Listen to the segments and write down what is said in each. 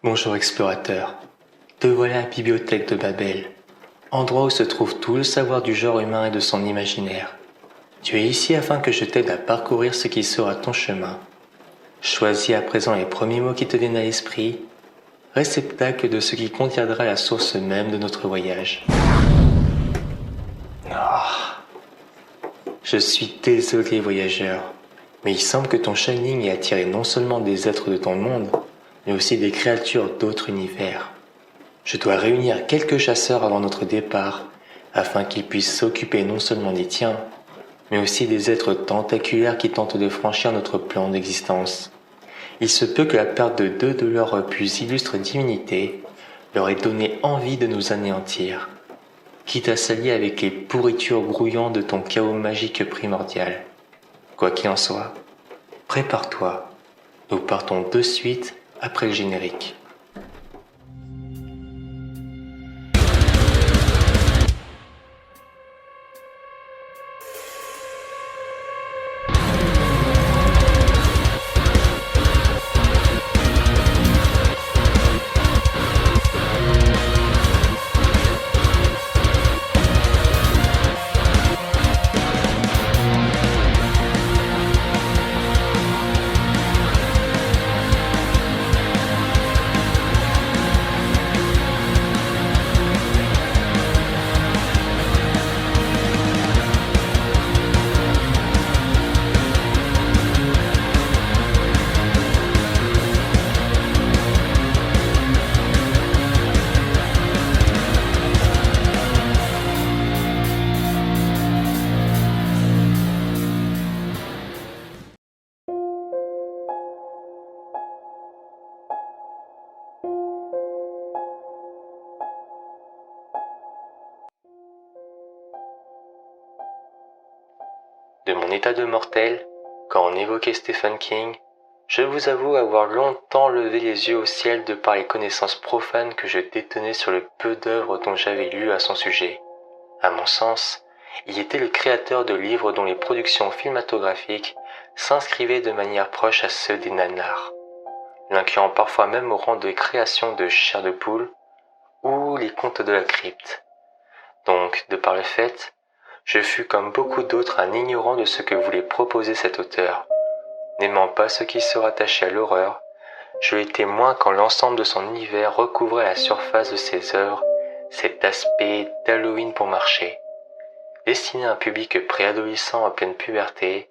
Bonjour explorateur, te voilà à la bibliothèque de Babel, endroit où se trouve tout le savoir du genre humain et de son imaginaire. Tu es ici afin que je t'aide à parcourir ce qui sera ton chemin. Choisis à présent les premiers mots qui te viennent à l'esprit, réceptacle de ce qui contiendra la source même de notre voyage. Je suis désolé voyageur, mais il semble que ton shining ait attiré non seulement des êtres de ton monde, mais aussi des créatures d'autres univers. Je dois réunir quelques chasseurs avant notre départ, afin qu'ils puissent s'occuper non seulement des tiens, mais aussi des êtres tentaculaires qui tentent de franchir notre plan d'existence. Il se peut que la perte de deux de leurs plus illustres divinités leur ait donné envie de nous anéantir, quitte à s'allier avec les pourritures grouillantes de ton chaos magique primordial. Quoi qu'il en soit, prépare-toi, nous partons de suite après le générique. De mon état de mortel, quand on évoquait Stephen King, je vous avoue avoir longtemps levé les yeux au ciel de par les connaissances profanes que je détenais sur le peu d'œuvres dont j'avais lu à son sujet. À mon sens, il était le créateur de livres dont les productions cinématographiques s'inscrivaient de manière proche à ceux des nanars, l'incluant parfois même au rang de création de Chair de poule ou les contes de la crypte. Donc, de par le fait, je fus comme beaucoup d'autres un ignorant de ce que voulait proposer cet auteur. N'aimant pas ce qui se rattachait à l'horreur, je l'étais moins quand l'ensemble de son univers recouvrait la surface de ses œuvres cet aspect d'Halloween bon marché. Destiné à un public préadolescent en pleine puberté,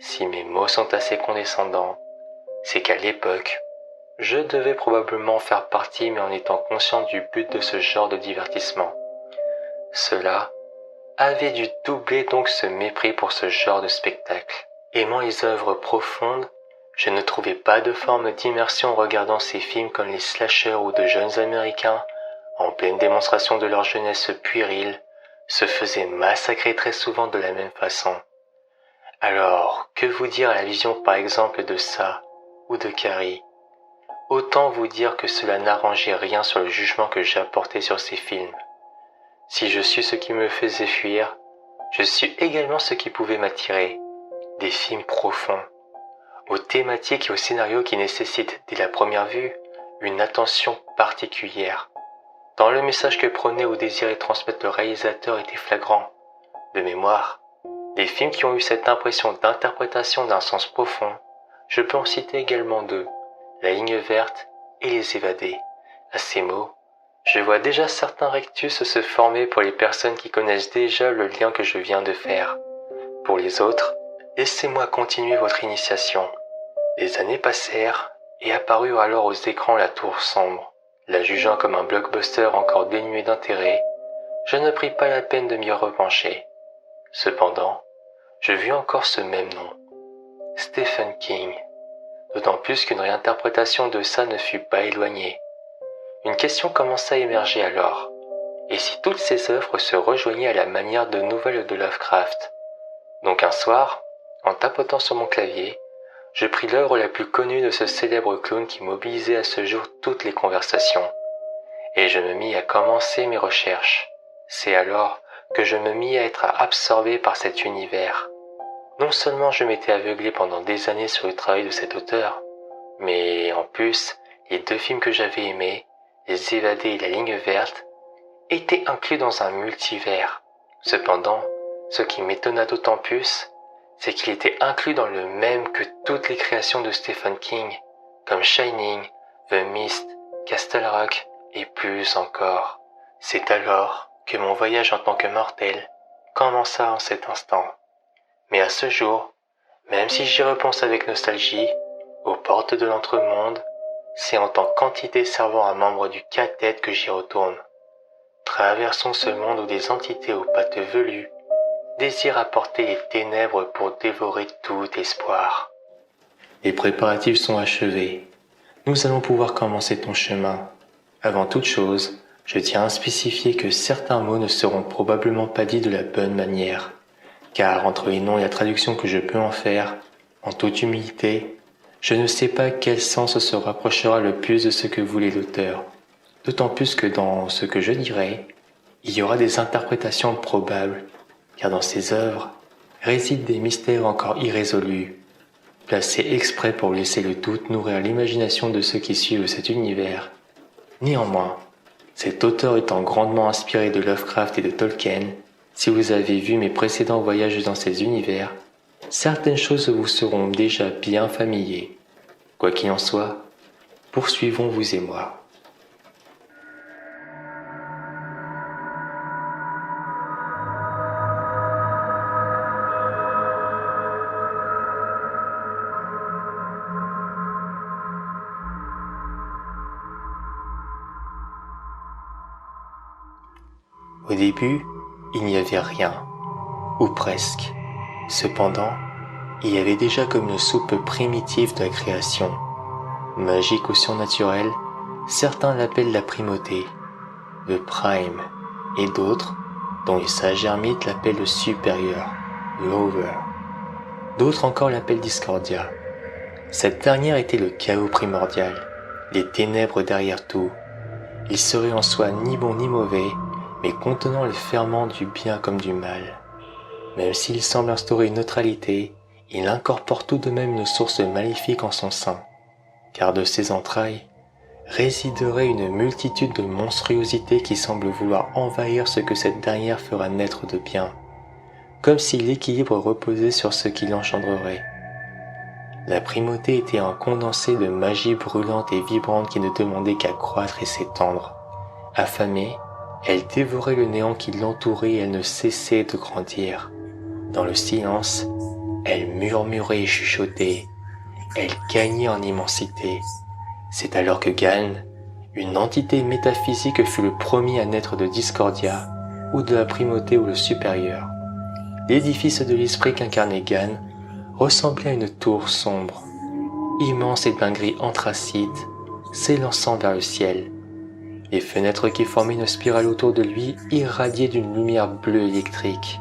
si mes mots sont assez condescendants, c'est qu'à l'époque, je devais probablement faire partie mais en étant conscient du but de ce genre de divertissement. Cela avait dû doubler donc ce mépris pour ce genre de spectacle. Aimant les œuvres profondes, je ne trouvais pas de forme d'immersion en regardant ces films comme les slashers ou de jeunes américains, en pleine démonstration de leur jeunesse puérile, se faisaient massacrer très souvent de la même façon. Alors, que vous dire à la vision par exemple de ça, ou de Carrie? Autant vous dire que cela n'arrangeait rien sur le jugement que j'apportais sur ces films. Si je suis ce qui me faisait fuir, je suis également ce qui pouvait m'attirer. Des films profonds, aux thématiques et aux scénarios qui nécessitent, dès la première vue, une attention particulière. Tant le message que prenait ou désirait transmettre le réalisateur était flagrant. De mémoire, des films qui ont eu cette impression d'interprétation d'un sens profond, je peux en citer également deux, La ligne verte et Les évadés. À ces mots, je vois déjà certains rectus se former pour les personnes qui connaissent déjà le lien que je viens de faire. Pour les autres, laissez-moi continuer votre initiation. Les années passèrent et apparut alors aux écrans La Tour sombre. La jugeant comme un blockbuster encore dénué d'intérêt, je ne pris pas la peine de m'y repencher. Cependant, je vis encore ce même nom, Stephen King, d'autant plus qu'une réinterprétation de ça ne fut pas éloignée. Une question commença à émerger alors. Et si toutes ces œuvres se rejoignaient à la manière de nouvelles de Lovecraft? Donc un soir, en tapotant sur mon clavier, je pris l'œuvre la plus connue de ce célèbre clown qui mobilisait à ce jour toutes les conversations. Et je me mis à commencer mes recherches. C'est alors que je me mis à être absorbé par cet univers. Non seulement je m'étais aveuglé pendant des années sur le travail de cet auteur, mais en plus, les 2 films que j'avais aimés, Les Évadés et La Ligne Verte, étaient inclus dans un multivers. Cependant, ce qui m'étonna d'autant plus, c'est qu'il était inclus dans le même que toutes les créations de Stephen King, comme Shining, The Mist, Castle Rock et plus encore. C'est alors que mon voyage en tant que mortel commença en cet instant. Mais à ce jour, même si j'y repense avec nostalgie, aux portes de l'entremonde, c'est en tant qu'entité servant un membre du K-Tête que j'y retourne. Traversons ce monde où des entités aux pattes velues désirent apporter les ténèbres pour dévorer tout espoir. Les préparatifs sont achevés. Nous allons pouvoir commencer ton chemin. Avant toute chose, je tiens à spécifier que certains mots ne seront probablement pas dits de la bonne manière, car entre les noms et la traduction que je peux en faire, en toute humilité, je ne sais pas quel sens se rapprochera le plus de ce que voulait l'auteur, d'autant plus que dans ce que je dirai, il y aura des interprétations probables, car dans ces œuvres résident des mystères encore irrésolus, placés exprès pour laisser le doute nourrir l'imagination de ceux qui suivent cet univers. Néanmoins, cet auteur étant grandement inspiré de Lovecraft et de Tolkien, si vous avez vu mes précédents voyages dans ces univers, certaines choses vous seront déjà bien familières. Quoi qu'il en soit, poursuivons vous et moi. Au début, il n'y avait rien, ou presque. Cependant, il y avait déjà comme une soupe primitive de la création. Magique ou surnaturelle, certains l'appellent la primauté, le prime, et d'autres, dont les sages ermites l'appellent le supérieur, l'over. D'autres encore l'appellent discordia. Cette dernière était le chaos primordial, les ténèbres derrière tout. Il serait en soi ni bon ni mauvais, mais contenant les ferments du bien comme du mal. Même s'il semble instaurer une neutralité, il incorpore tout de même une source maléfique en son sein, car de ses entrailles résiderait une multitude de monstruosités qui semblent vouloir envahir ce que cette dernière fera naître de bien, comme si l'équilibre reposait sur ce qui l'engendrerait. La primauté était un condensé de magie brûlante et vibrante qui ne demandait qu'à croître et s'étendre. Affamée, elle dévorait le néant qui l'entourait et elle ne cessait de grandir. Dans le silence, elle murmurait et chuchotait. Elle gagnait en immensité. C'est alors que Gan, une entité métaphysique, fut le premier à naître de Discordia, ou de la primauté ou le supérieur. L'édifice de l'esprit qu'incarnait Gan ressemblait à une tour sombre, immense et d'un gris anthracite, s'élançant vers le ciel. Les fenêtres qui formaient une spirale autour de lui irradiaient d'une lumière bleue électrique.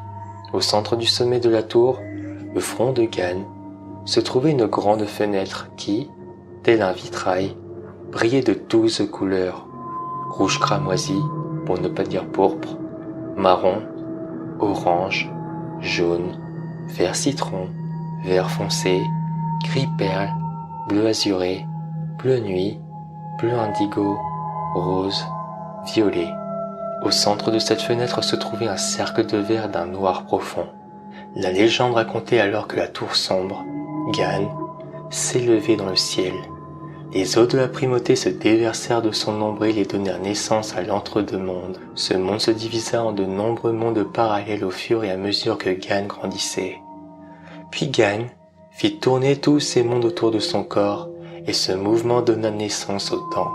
Au centre du sommet de la tour, le front de Gan, se trouvait une grande fenêtre qui, tel un vitrail, brillait de 12 couleurs. Rouge cramoisi, pour ne pas dire pourpre, marron, orange, jaune, vert citron, vert foncé, gris perle, bleu azuré, bleu nuit, bleu indigo, rose, violet. Au centre de cette fenêtre se trouvait un cercle de verre d'un noir profond. La légende racontait alors que la tour sombre, Gan, s'élevait dans le ciel. Les eaux de la primauté se déversèrent de son nombril et donnèrent naissance à l'entre-deux-mondes. Ce monde se divisa en de nombreux mondes parallèles au fur et à mesure que Gan grandissait. Puis Gan fit tourner tous ces mondes autour de son corps, et ce mouvement donna naissance au temps.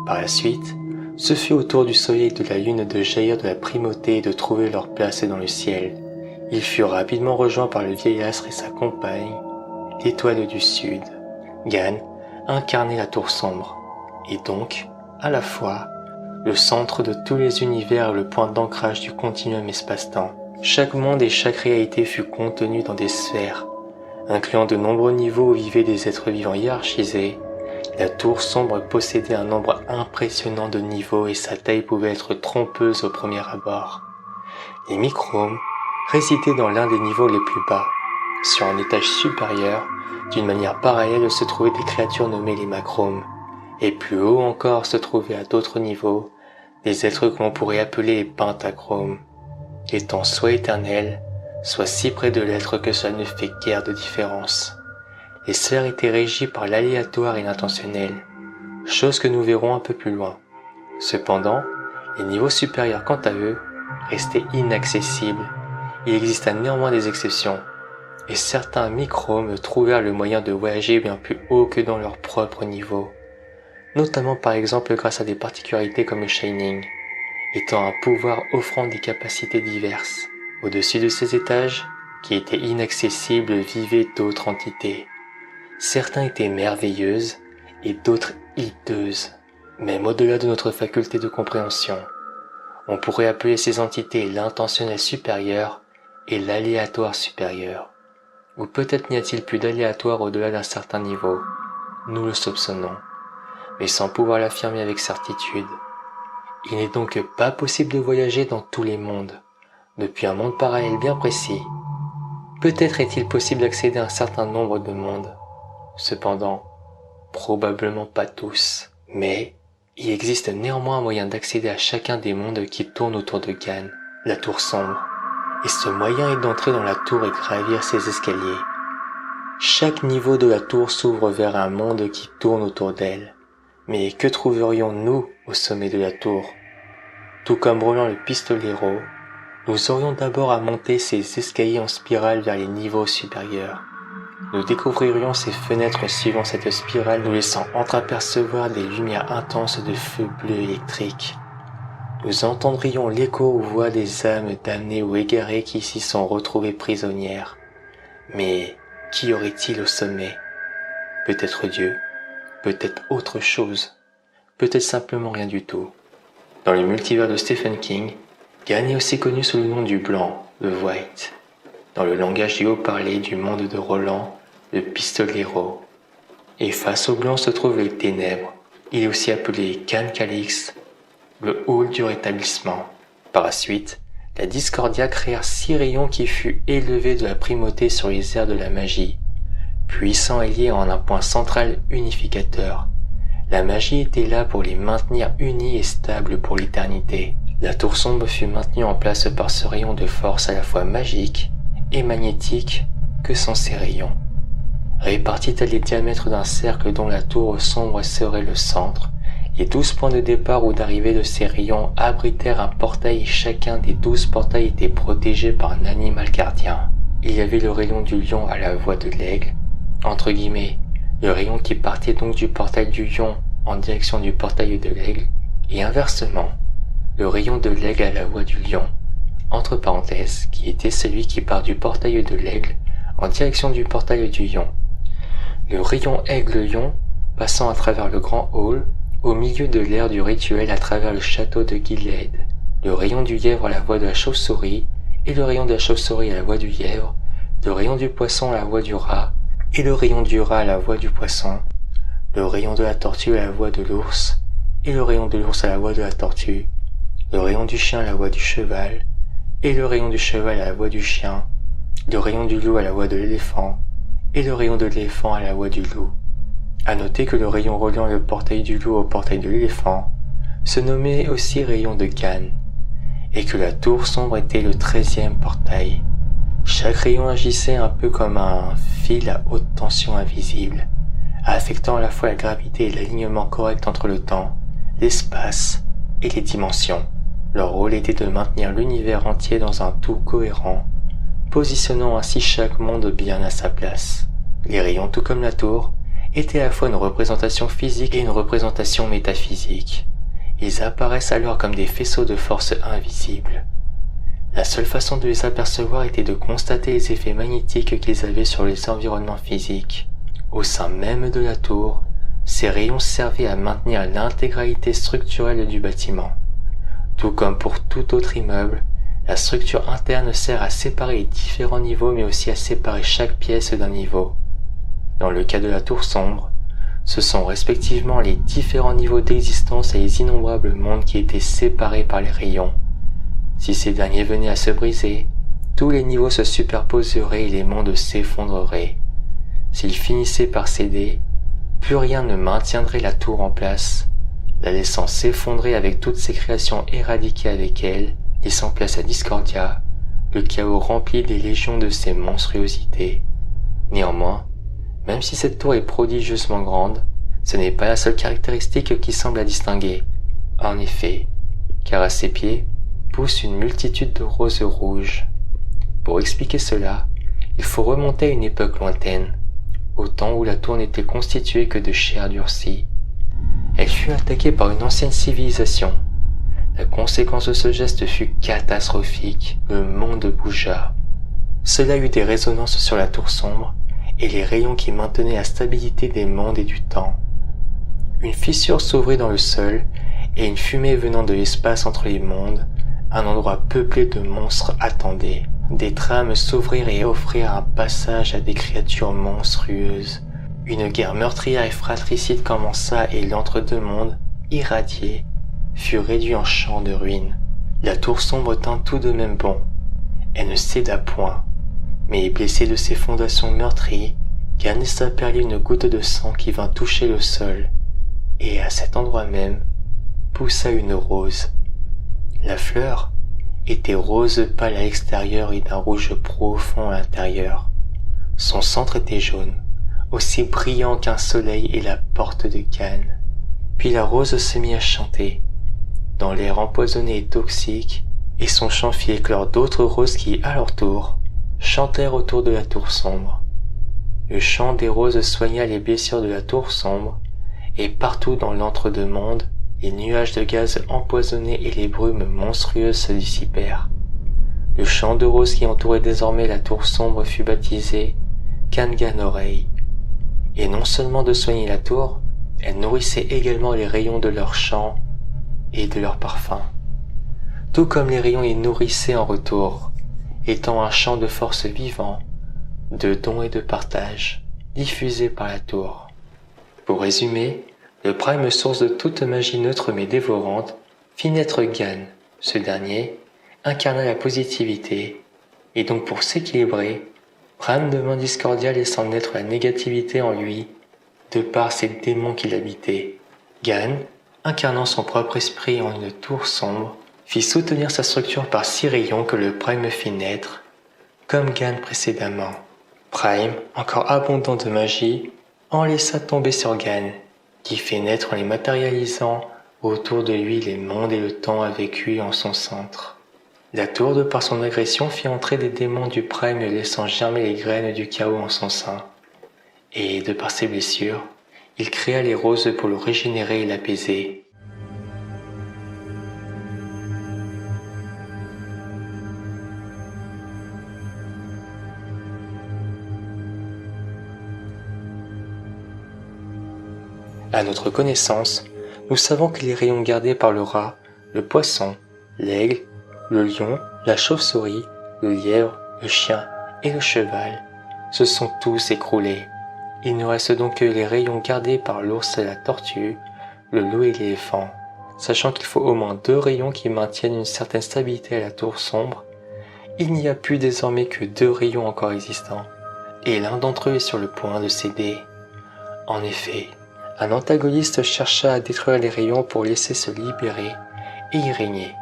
Par la suite, ce fut au tour du soleil et de la lune de jaillir de la primauté et de trouver leur place dans le ciel. Il fut rapidement rejoint par le vieil astre et sa compagne, l'étoile du sud. Gan incarnait la tour sombre, et donc, à la fois, le centre de tous les univers et le point d'ancrage du continuum espace-temps. Chaque monde et chaque réalité fut contenu dans des sphères, incluant de nombreux niveaux où vivaient des êtres vivants hiérarchisés. La tour sombre possédait un nombre impressionnant de niveaux et sa taille pouvait être trompeuse au premier abord. Les microbes résidaient dans l'un des niveaux les plus bas. Sur un étage supérieur, d'une manière parallèle, se trouvaient des créatures nommées les macromes, Et plus haut encore se trouvaient à d'autres niveaux des êtres que l'on pourrait appeler les pentachromes, étant soit éternels, soit si près de l'être que cela ne fait guère de différence. Les sphères étaient régies par l'aléatoire et l'intentionnel, chose que nous verrons un peu plus loin. Cependant, les niveaux supérieurs quant à eux restaient inaccessibles. Il exista néanmoins des exceptions, et certains micromes trouvèrent le moyen de voyager bien plus haut que dans leur propre niveau, notamment par exemple grâce à des particularités comme le Shining, étant un pouvoir offrant des capacités diverses. Au-dessus de ces étages, qui étaient inaccessibles, vivaient d'autres entités. Certains étaient merveilleuses et d'autres hideuses, même au-delà de notre faculté de compréhension. On pourrait appeler ces entités l'intentionnel supérieur et l'aléatoire supérieur. Ou peut-être n'y a-t-il plus d'aléatoire au-delà d'un certain niveau. Nous le soupçonnons, mais sans pouvoir l'affirmer avec certitude. Il n'est donc pas possible de voyager dans tous les mondes, depuis un monde parallèle bien précis. Peut-être est-il possible d'accéder à un certain nombre de mondes. Cependant, probablement pas tous. Mais il existe néanmoins un moyen d'accéder à chacun des mondes qui tournent autour de Gan, la tour sombre. Et ce moyen est d'entrer dans la tour et gravir ses escaliers. Chaque niveau de la tour s'ouvre vers un monde qui tourne autour d'elle. Mais que trouverions-nous au sommet de la tour? Tout comme Roland le pistolero, nous aurions d'abord à monter ces escaliers en spirale vers les niveaux supérieurs. Nous découvririons ces fenêtres suivant cette spirale, nous laissant entreapercevoir des lumières intenses de feu bleu électrique. Nous entendrions l'écho aux voix des âmes damnées ou égarées qui s'y sont retrouvées prisonnières. Mais qui y aurait-il au sommet? Peut-être Dieu, peut-être autre chose, peut-être simplement rien du tout. Dans le multivers de Stephen King, Gan est aussi connu sous le nom du Blanc, le White. Dans le langage du haut-parlé du monde de Roland, le pistolero. Et face au blanc se trouvent les ténèbres. Il est aussi appelé Gan Calix, le hall du rétablissement. Par la suite, la Discordia créa 6 rayons qui fut élevé de la primauté sur les airs de la magie, puissant et lié en un point central unificateur. La magie était là pour les maintenir unis et stables pour l'éternité. La tour sombre fut maintenue en place par ce rayon de force à la fois magique et magnétique que sont ces rayons. Répartis à les diamètres d'un cercle dont la tour sombre serait le centre, les 12 points de départ ou d'arrivée de ces rayons abritèrent un portail et chacun des 12 portails était protégé par un animal gardien. Il y avait le rayon du lion à la voix de l'aigle, entre guillemets, le rayon qui partait donc du portail du lion en direction du portail de l'aigle, et inversement, le rayon de l'aigle à la voix du lion, entre parenthèses, qui était celui qui part du portail de l'aigle en direction du portail du lion. Le rayon aigle-lion passant à travers le grand hall, au milieu de l'air du rituel à travers le château de Gilead. Le rayon du lièvre à la voix de la chauve-souris, et le rayon de la chauve-souris à la voix du lièvre, le rayon du poisson à la voix du rat, et le rayon du rat à la voix du poisson, le rayon de la tortue à la voix de l'ours, et le rayon de l'ours à la voix de la tortue, le rayon du chien à la voix du cheval, et le rayon du cheval à la voix du chien, le rayon du loup à la voix de l'éléphant, et le rayon de l'éléphant à la voix du loup. À noter que le rayon reliant le portail du loup au portail de l'éléphant se nommait aussi rayon de Gan, et que la tour sombre était le 13e portail. Chaque rayon agissait un peu comme un fil à haute tension invisible, affectant à la fois la gravité et l'alignement correct entre le temps, l'espace et les dimensions. Leur rôle était de maintenir l'univers entier dans un tout cohérent, positionnant ainsi chaque monde bien à sa place. Les rayons, tout comme la tour, étaient à la fois une représentation physique et une représentation métaphysique. Ils apparaissent alors comme des faisceaux de force invisibles. La seule façon de les apercevoir était de constater les effets magnétiques qu'ils avaient sur les environnements physiques. Au sein même de la tour, ces rayons servaient à maintenir l'intégralité structurelle du bâtiment. Tout comme pour tout autre immeuble, la structure interne sert à séparer les différents niveaux mais aussi à séparer chaque pièce d'un niveau. Dans le cas de la tour sombre, ce sont respectivement les différents niveaux d'existence et les innombrables mondes qui étaient séparés par les rayons. Si ces derniers venaient à se briser, tous les niveaux se superposeraient et les mondes s'effondreraient. S'ils finissaient par céder, plus rien ne maintiendrait la tour en place, la laissant s'effondrer avec toutes ses créations éradiquées avec elle, laissant place à Discordia, le chaos rempli des légions de ses monstruosités. Néanmoins, même si cette tour est prodigieusement grande, ce n'est pas la seule caractéristique qui semble la distinguer. En effet, car à ses pieds pousse une multitude de roses rouges. Pour expliquer cela, il faut remonter à une époque lointaine, au temps où la tour n'était constituée que de chair durcie. Elle fut attaquée par une ancienne civilisation. La conséquence de ce geste fut catastrophique, le monde bougea. Cela eut des résonances sur la tour sombre et les rayons qui maintenaient la stabilité des mondes et du temps. Une fissure s'ouvrit dans le sol et une fumée venant de l'espace entre les mondes, un endroit peuplé de monstres attendait. Des trames s'ouvrirent et offrirent un passage à des créatures monstrueuses. Une guerre meurtrière et fratricide commença et l'entre-deux-mondes, irradié, fut réduit en champ de ruines. La tour sombre tint tout de même bon. Elle ne céda point, mais blessée de ses fondations meurtries, Gan laissa perler une goutte de sang qui vint toucher le sol, et à cet endroit même, poussa une rose. La fleur était rose pâle à l'extérieur et d'un rouge profond à l'intérieur. Son centre était jaune, aussi brillant qu'un soleil et la porte de Gan. Puis la rose se mit à chanter, dans l'air empoisonné et toxique, et son chant fit éclore d'autres roses qui, à leur tour, chantèrent autour de la tour sombre. Le chant des roses soigna les blessures de la tour sombre, et partout dans l'entre-deux-mondes, les nuages de gaz empoisonnés et les brumes monstrueuses se dissipèrent. Le champ de roses qui entourait désormais la tour sombre fut baptisé Kanganoreil. Et non seulement de soigner la tour, elle nourrissait également les rayons de leur chant et de leur parfum. Tout comme les rayons y nourrissaient en retour, étant un champ de force vivant, de dons et de partage, diffusé par la tour. Pour résumer, le prime source de toute magie neutre mais dévorante fit naître Gan. Ce dernier incarna la positivité, et donc pour s'équilibrer, Prime devint Discordia laissant naître la négativité en lui, de par ces démons qui l'habitaient. Gan, incarnant son propre esprit en une tour sombre, fit soutenir sa structure par 6 rayons que le Prime fit naître, comme Gan précédemment. Prime, encore abondant de magie, en laissa tomber sur Gan, qui fait naître en les matérialisant autour de lui les mondes et le temps avec lui en son centre. La tour, de par son agression, fit entrer des démons du Prime laissant germer les graines du chaos en son sein. Et de par ses blessures, il créa les roses pour le régénérer et l'apaiser. À notre connaissance, nous savons que les rayons gardés par le rat, le poisson, l'aigle, le lion, la chauve-souris, le lièvre, le chien et le cheval se sont tous écroulés. Il ne reste donc que les rayons gardés par l'ours et la tortue, le loup et l'éléphant, sachant qu'il faut au moins 2 rayons qui maintiennent une certaine stabilité à la tour sombre. Il n'y a plus désormais que 2 rayons encore existants, et l'un d'entre eux est sur le point de céder. En effet, un antagoniste chercha à détruire les rayons pour laisser se libérer et y régner.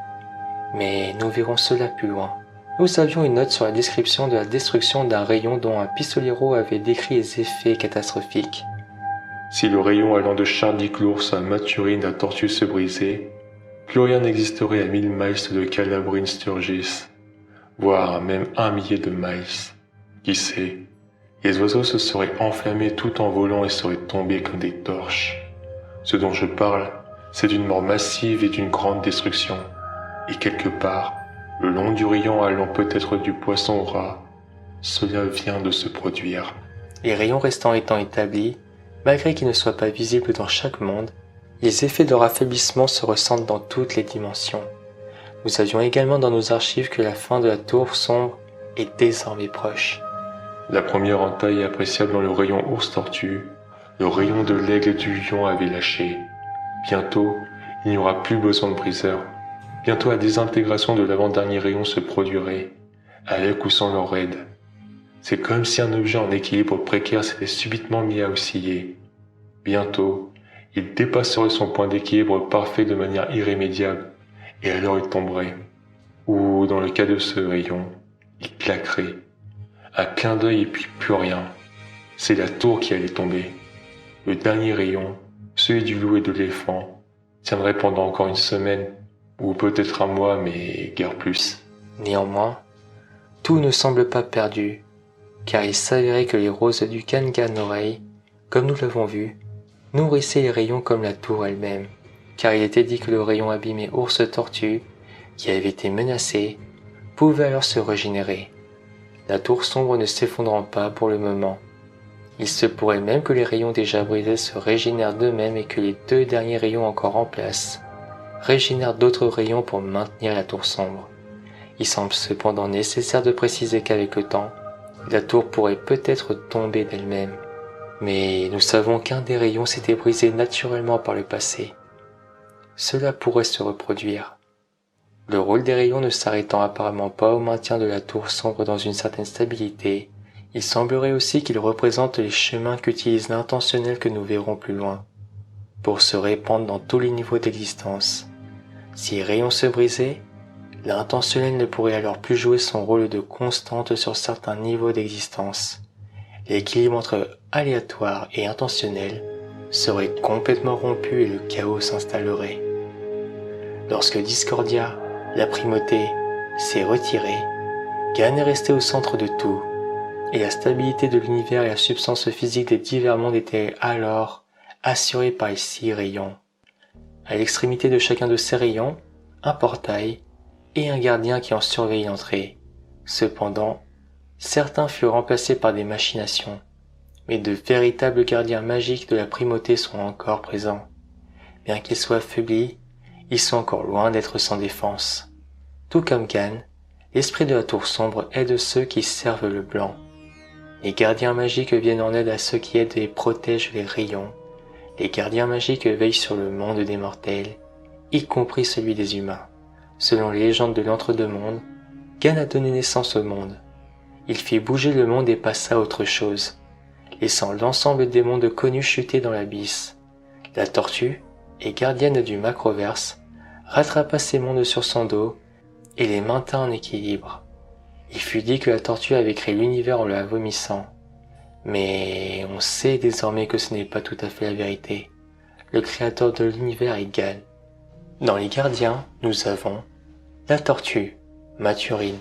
Mais nous verrons cela plus loin. Nous avions une note sur la description de la destruction d'un rayon dont un pistolero avait décrit les effets catastrophiques. Si le rayon allant de Chardic-l'ours à Mathurine à Tortue se brisait, plus rien n'existerait à 1000 miles de Calabrine Sturgis, voire à même 1 millier de miles. Qui sait, les oiseaux se seraient enflammés tout en volant et seraient tombés comme des torches. Ce dont je parle, c'est d'une mort massive et d'une grande destruction. Et quelque part, le long du rayon allant peut-être du poisson au rat, cela vient de se produire. Les rayons restants étant établis, malgré qu'ils ne soient pas visibles dans chaque monde, les effets de leur affaiblissement se ressentent dans toutes les dimensions. Nous avions également dans nos archives que la fin de la tour sombre est désormais proche. La première entaille appréciable dans le rayon ours-tortue, le rayon de l'aigle et du lion avait lâché. Bientôt, il n'y aura plus besoin de briseur. Bientôt la désintégration de l'avant-dernier rayon se produirait, avec ou sans leur aide. C'est comme si un objet en équilibre précaire s'était subitement mis à osciller. Bientôt, il dépasserait son point d'équilibre parfait de manière irrémédiable, et alors il tomberait. Ou, dans le cas de ce rayon, il claquerait. Un clin d'œil et puis plus rien. C'est la tour qui allait tomber. Le dernier rayon, celui du loup et de l'éléphant, tiendrait pendant encore une semaine, ou peut-être un mois, mais guère plus. Néanmoins, tout ne semble pas perdu, car il s'avérait que les roses du Khangan-Oreille, comme nous l'avons vu, nourrissaient les rayons comme la tour elle-même, car il était dit que le rayon abîmé ours-tortue, qui avait été menacé, pouvait alors se régénérer, la tour sombre ne s'effondrant pas pour le moment. Il se pourrait même que les rayons déjà brisés se régénèrent d'eux-mêmes et que les 2 derniers rayons encore en place régénèrent d'autres rayons pour maintenir la tour sombre. Il semble cependant nécessaire de préciser qu'avec le temps, la tour pourrait peut-être tomber d'elle-même. Mais nous savons qu'un des rayons s'était brisé naturellement par le passé. Cela pourrait se reproduire. Le rôle des rayons ne s'arrêtant apparemment pas au maintien de la tour sombre dans une certaine stabilité, il semblerait aussi qu'ils représentent les chemins qu'utilise l'intentionnel que nous verrons plus loin, pour se répandre dans tous les niveaux d'existence. Si les rayons se brisaient, l'intentionnel ne pourrait alors plus jouer son rôle de constante sur certains niveaux d'existence. L'équilibre entre aléatoire et intentionnel serait complètement rompu et le chaos s'installerait. Lorsque Discordia, la primauté, s'est retirée, Gan est resté au centre de tout, et la stabilité de l'univers et la substance physique des divers mondes étaient alors assurées par les 6 rayons. À l'extrémité de chacun de ces rayons, un portail et un gardien qui en surveille l'entrée. Cependant, certains furent remplacés par des machinations, mais de véritables gardiens magiques de la primauté sont encore présents. Bien qu'ils soient affaiblis, ils sont encore loin d'être sans défense. Tout comme Gan, l'esprit de la tour sombre est de ceux qui servent le blanc. Les gardiens magiques viennent en aide à ceux qui aident et protègent les rayons. Les gardiens magiques veillent sur le monde des mortels, y compris celui des humains. Selon les légendes de l'entre-deux-mondes, Gan a donné naissance au monde. Il fit bouger le monde et passa à autre chose, laissant l'ensemble des mondes connus chuter dans l'abysse. La tortue, et gardienne du macroverse, rattrapa ces mondes sur son dos et les maintint en équilibre. Il fut dit que la tortue avait créé l'univers en la vomissant. Mais on sait désormais que ce n'est pas tout à fait la vérité. Le créateur de l'univers est Gan. Dans les gardiens, nous avons la tortue, Mathurine,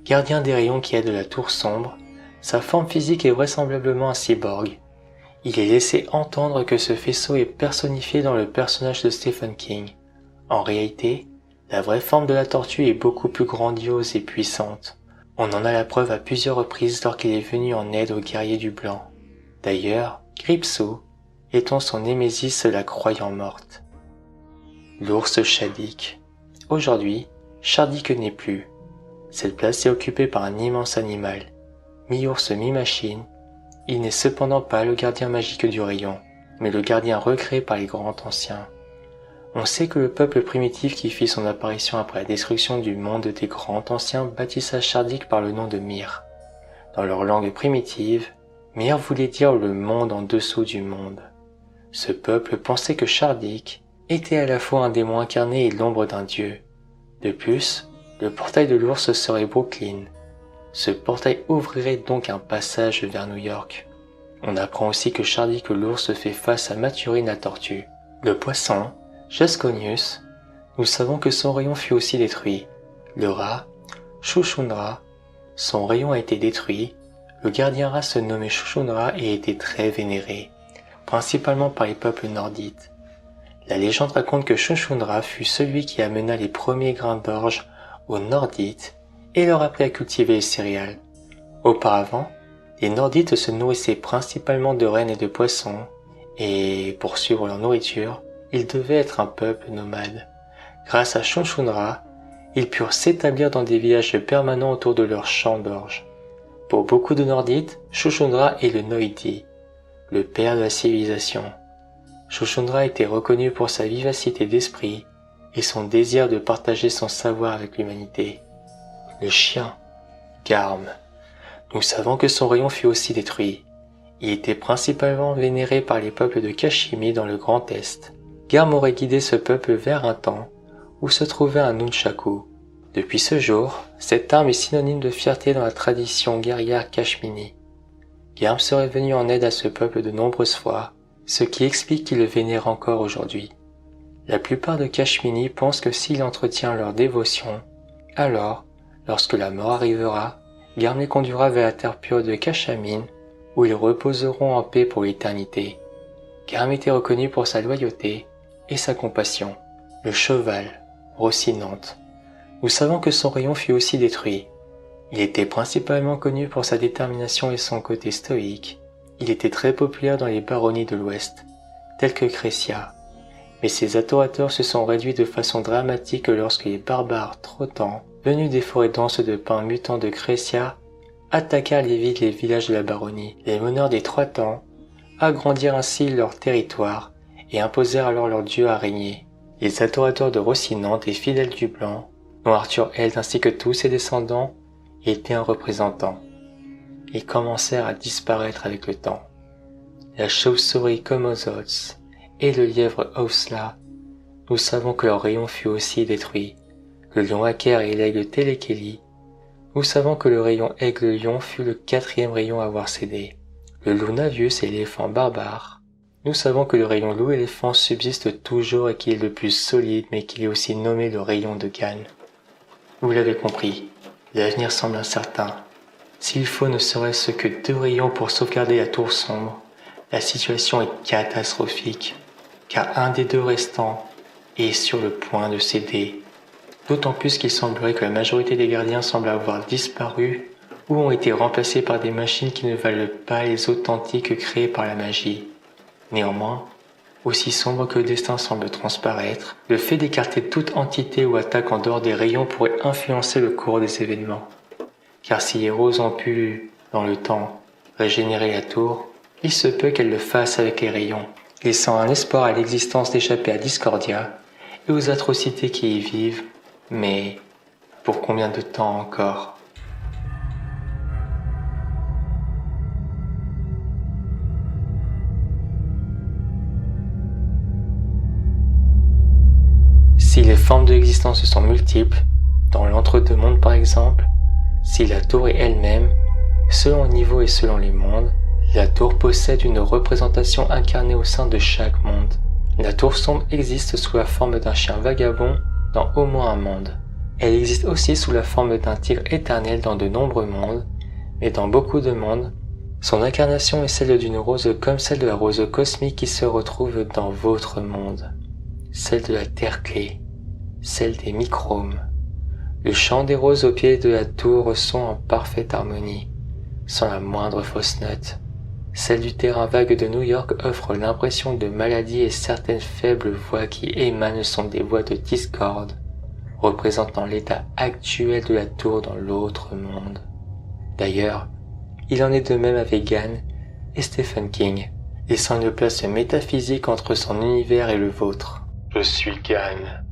gardien des rayons qui aide la tour sombre. Sa forme physique est vraisemblablement un cyborg. Il est laissé entendre que ce faisceau est personnifié dans le personnage de Stephen King. En réalité, la vraie forme de la tortue est beaucoup plus grandiose et puissante. On en a la preuve à plusieurs reprises lorsqu'il est venu en aide aux guerriers du blanc. D'ailleurs, Gripsou étant son némésis la croyant morte. L'ours Shadik. Aujourd'hui, Shadik n'est plus. Cette place est occupée par un immense animal. Mi-ours, mi-machine, il n'est cependant pas le gardien magique du rayon, mais le gardien recréé par les grands anciens. On sait que le peuple primitif qui fit son apparition après la destruction du monde des grands anciens baptisa Shardik par le nom de Mir. Dans leur langue primitive, Mir voulait dire le monde en dessous du monde. Ce peuple pensait que Shardik était à la fois un démon incarné et l'ombre d'un dieu. De plus, le portail de l'ours serait Brooklyn. Ce portail ouvrirait donc un passage vers New York. On apprend aussi que Shardik l'ours fait face à Mathurine la tortue. Le poisson, Jasconius, nous savons que son rayon fut aussi détruit. Le rat, Shushundra, son rayon a été détruit. Le gardien rat se nommait Shushundra et était très vénéré, principalement par les peuples nordites. La légende raconte que Shushundra fut celui qui amena les premiers grains d'orge aux Nordites et leur apprit à cultiver les céréales. Auparavant, les Nordites se nourrissaient principalement de rennes et de poissons, et pour suivre leur nourriture, ils devaient être un peuple nomade. Grâce à Shushundra, ils purent s'établir dans des villages permanents autour de leurs champs d'orge. Pour beaucoup de Nordites, Shushundra est le Noiti, le père de la civilisation. Shushundra était reconnu pour sa vivacité d'esprit et son désir de partager son savoir avec l'humanité. Le chien, Garm. Nous savons que son rayon fut aussi détruit. Il était principalement vénéré par les peuples de Kashimi dans le Grand Est. Garm aurait guidé ce peuple vers un temps où se trouvait un nunchaku. Depuis ce jour, cette arme est synonyme de fierté dans la tradition guerrière kashmini. Garm serait venu en aide à ce peuple de nombreuses fois, ce qui explique qu'il le vénère encore aujourd'hui. La plupart de Kashmini pensent que s'il entretient leur dévotion, alors, lorsque la mort arrivera, Garm les conduira vers la terre pure de Kashamin, où ils reposeront en paix pour l'éternité. Garm était reconnu pour sa loyauté et sa compassion. Le cheval, Rocinante. Nous savons que son rayon fut aussi détruit. Il était principalement connu pour sa détermination et son côté stoïque. Il était très populaire dans les baronnies de l'Ouest, telles que Crécia. Mais ses adorateurs se sont réduits de façon dramatique lorsque les barbares trottants, venus des forêts denses de pins mutants de Crécia, attaquèrent les villes et les villages de la baronnie. Les meneurs des Trottans agrandirent ainsi leur territoire et imposèrent alors leur dieu à régner. Les adorateurs de Rocinante et fidèles du Blanc, dont Arthur Held ainsi que tous ses descendants, étaient un représentant. Ils commencèrent à disparaître avec le temps. La chauve-souris Komozots et le lièvre Hausla, nous savons que leur rayon fut aussi détruit. Le lion Aker et l'aigle Telekeli, nous savons que le rayon aigle-lion fut le 4e rayon à avoir cédé. Le loup Navius et l'éléphant barbare, nous savons que le rayon loup-éléphant subsiste toujours et qu'il est le plus solide, mais qu'il est aussi nommé le rayon de Gan. Vous l'avez compris, l'avenir semble incertain. S'il faut ne serait-ce que 2 rayons pour sauvegarder la tour sombre, la situation est catastrophique, car un des 2 restants est sur le point de céder. D'autant plus qu'il semblerait que la majorité des gardiens semblent avoir disparu ou ont été remplacés par des machines qui ne valent pas les authentiques créées par la magie. Néanmoins, aussi sombre que le destin semble transparaître, le fait d'écarter toute entité ou attaque en dehors des rayons pourrait influencer le cours des événements. Car si les roses ont pu, dans le temps, régénérer la tour, il se peut qu'elles le fassent avec les rayons, laissant un espoir à l'existence d'échapper à Discordia et aux atrocités qui y vivent, mais pour combien de temps encore ? Si les formes de l'existence sont multiples, dans l'entre-deux-mondes par exemple, si la tour est elle-même, selon le niveau et selon les mondes, la tour possède une représentation incarnée au sein de chaque monde. La tour sombre existe sous la forme d'un chien vagabond dans au moins un monde. Elle existe aussi sous la forme d'un tigre éternel dans de nombreux mondes, mais dans beaucoup de mondes, son incarnation est celle d'une rose comme celle de la rose cosmique qui se retrouve dans votre monde, celle de la terre clé, celle des micromes. Le chant des roses au pied de la tour sont en parfaite harmonie, sans la moindre fausse note. Celle du terrain vague de New York offre l'impression de maladie et certaines faibles voix qui émanent sont des voix de discorde, représentant l'état actuel de la tour dans l'autre monde. D'ailleurs, il en est de même avec Gan et Stephen King, laissant une place métaphysique entre son univers et le vôtre. Je suis Gan,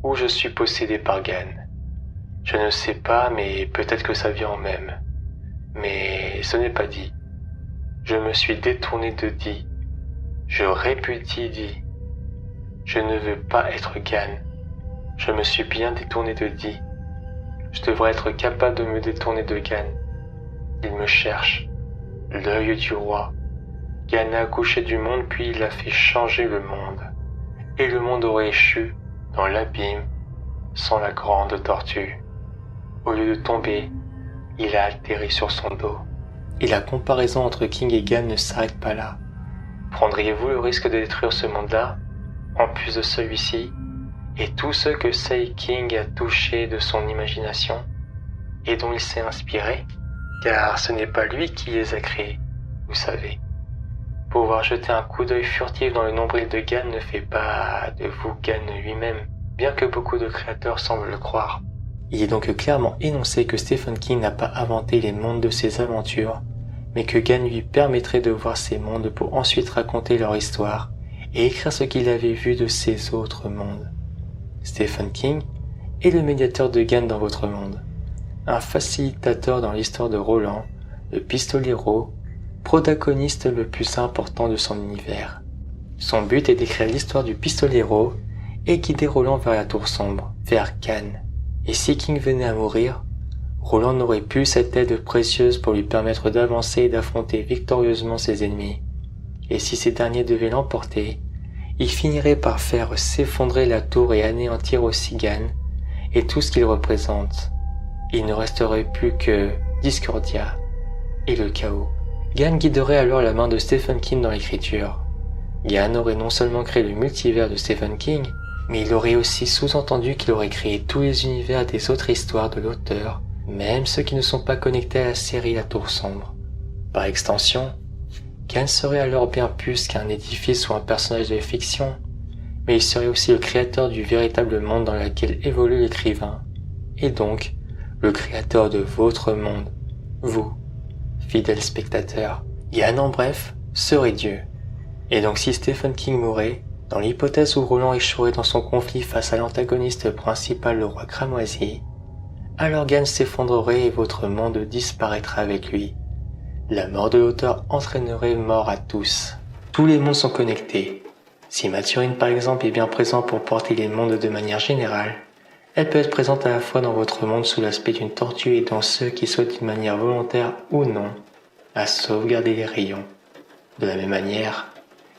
ou je suis possédé par Gan. Je ne sais pas, mais peut-être que ça vient en même. Mais ce n'est pas dit. Je me suis détourné de Di. Je répudie Di. Je ne veux pas être Gan. Je me suis bien détourné de Di. Je devrais être capable de me détourner de Gan. Il me cherche. L'œil du roi. Gan a accouché du monde puis il a fait changer le monde. Et le monde aurait échu dans l'abîme sans la grande tortue. Au lieu de tomber, il a atterri sur son dos. Et la comparaison entre King et Gan ne s'arrête pas là. Prendriez-vous le risque de détruire ce monde-là, en plus de celui-ci, et tous ceux que Sei King a touchés de son imagination, et dont il s'est inspiré? Car ce n'est pas lui qui les a créés, vous savez. Pouvoir jeter un coup d'œil furtif dans le nombril de Gan ne fait pas de vous Gan lui-même, bien que beaucoup de créateurs semblent le croire. Il est donc clairement énoncé que Stephen King n'a pas inventé les mondes de ses aventures, mais que Gan lui permettrait de voir ces mondes pour ensuite raconter leur histoire et écrire ce qu'il avait vu de ces autres mondes. Stephen King est le médiateur de Gan dans votre monde, un facilitateur dans l'histoire de Roland, le pistolero, protagoniste le plus important de son univers. Son but est d'écrire l'histoire du pistolero et guider Roland vers la tour sombre, vers Khan. Et si King venait à mourir, Roland n'aurait plus cette aide précieuse pour lui permettre d'avancer et d'affronter victorieusement ses ennemis. Et si ces derniers devaient l'emporter, il finirait par faire s'effondrer la tour et anéantir aussi Khan et tout ce qu'il représente. Il ne resterait plus que Discordia et le chaos. Khan guiderait alors la main de Stephen King dans l'écriture. Khan aurait non seulement créé le multivers de Stephen King, mais il aurait aussi sous-entendu qu'il aurait créé tous les univers des autres histoires de l'auteur, même ceux qui ne sont pas connectés à la série La Tour Sombre. Par extension, Khan serait alors bien plus qu'un édifice ou un personnage de fiction, mais il serait aussi le créateur du véritable monde dans lequel évolue l'écrivain, et donc le créateur de votre monde, vous, fidèles spectateurs. Khan, en bref, serait Dieu. Et donc si Stephen King mourait, dans l'hypothèse où Roland échouerait dans son conflit face à l'antagoniste principal, le roi cramoisi, alors Khan s'effondrerait et votre monde disparaîtra avec lui. La mort de l'auteur entraînerait mort à tous. Tous les mondes sont connectés. Si Mathurine par exemple est bien présente pour porter les mondes de manière générale, elle peut être présente à la fois dans votre monde sous l'aspect d'une tortue et dans ceux qui souhaitent d'une manière volontaire ou non à sauvegarder les rayons. De la même manière,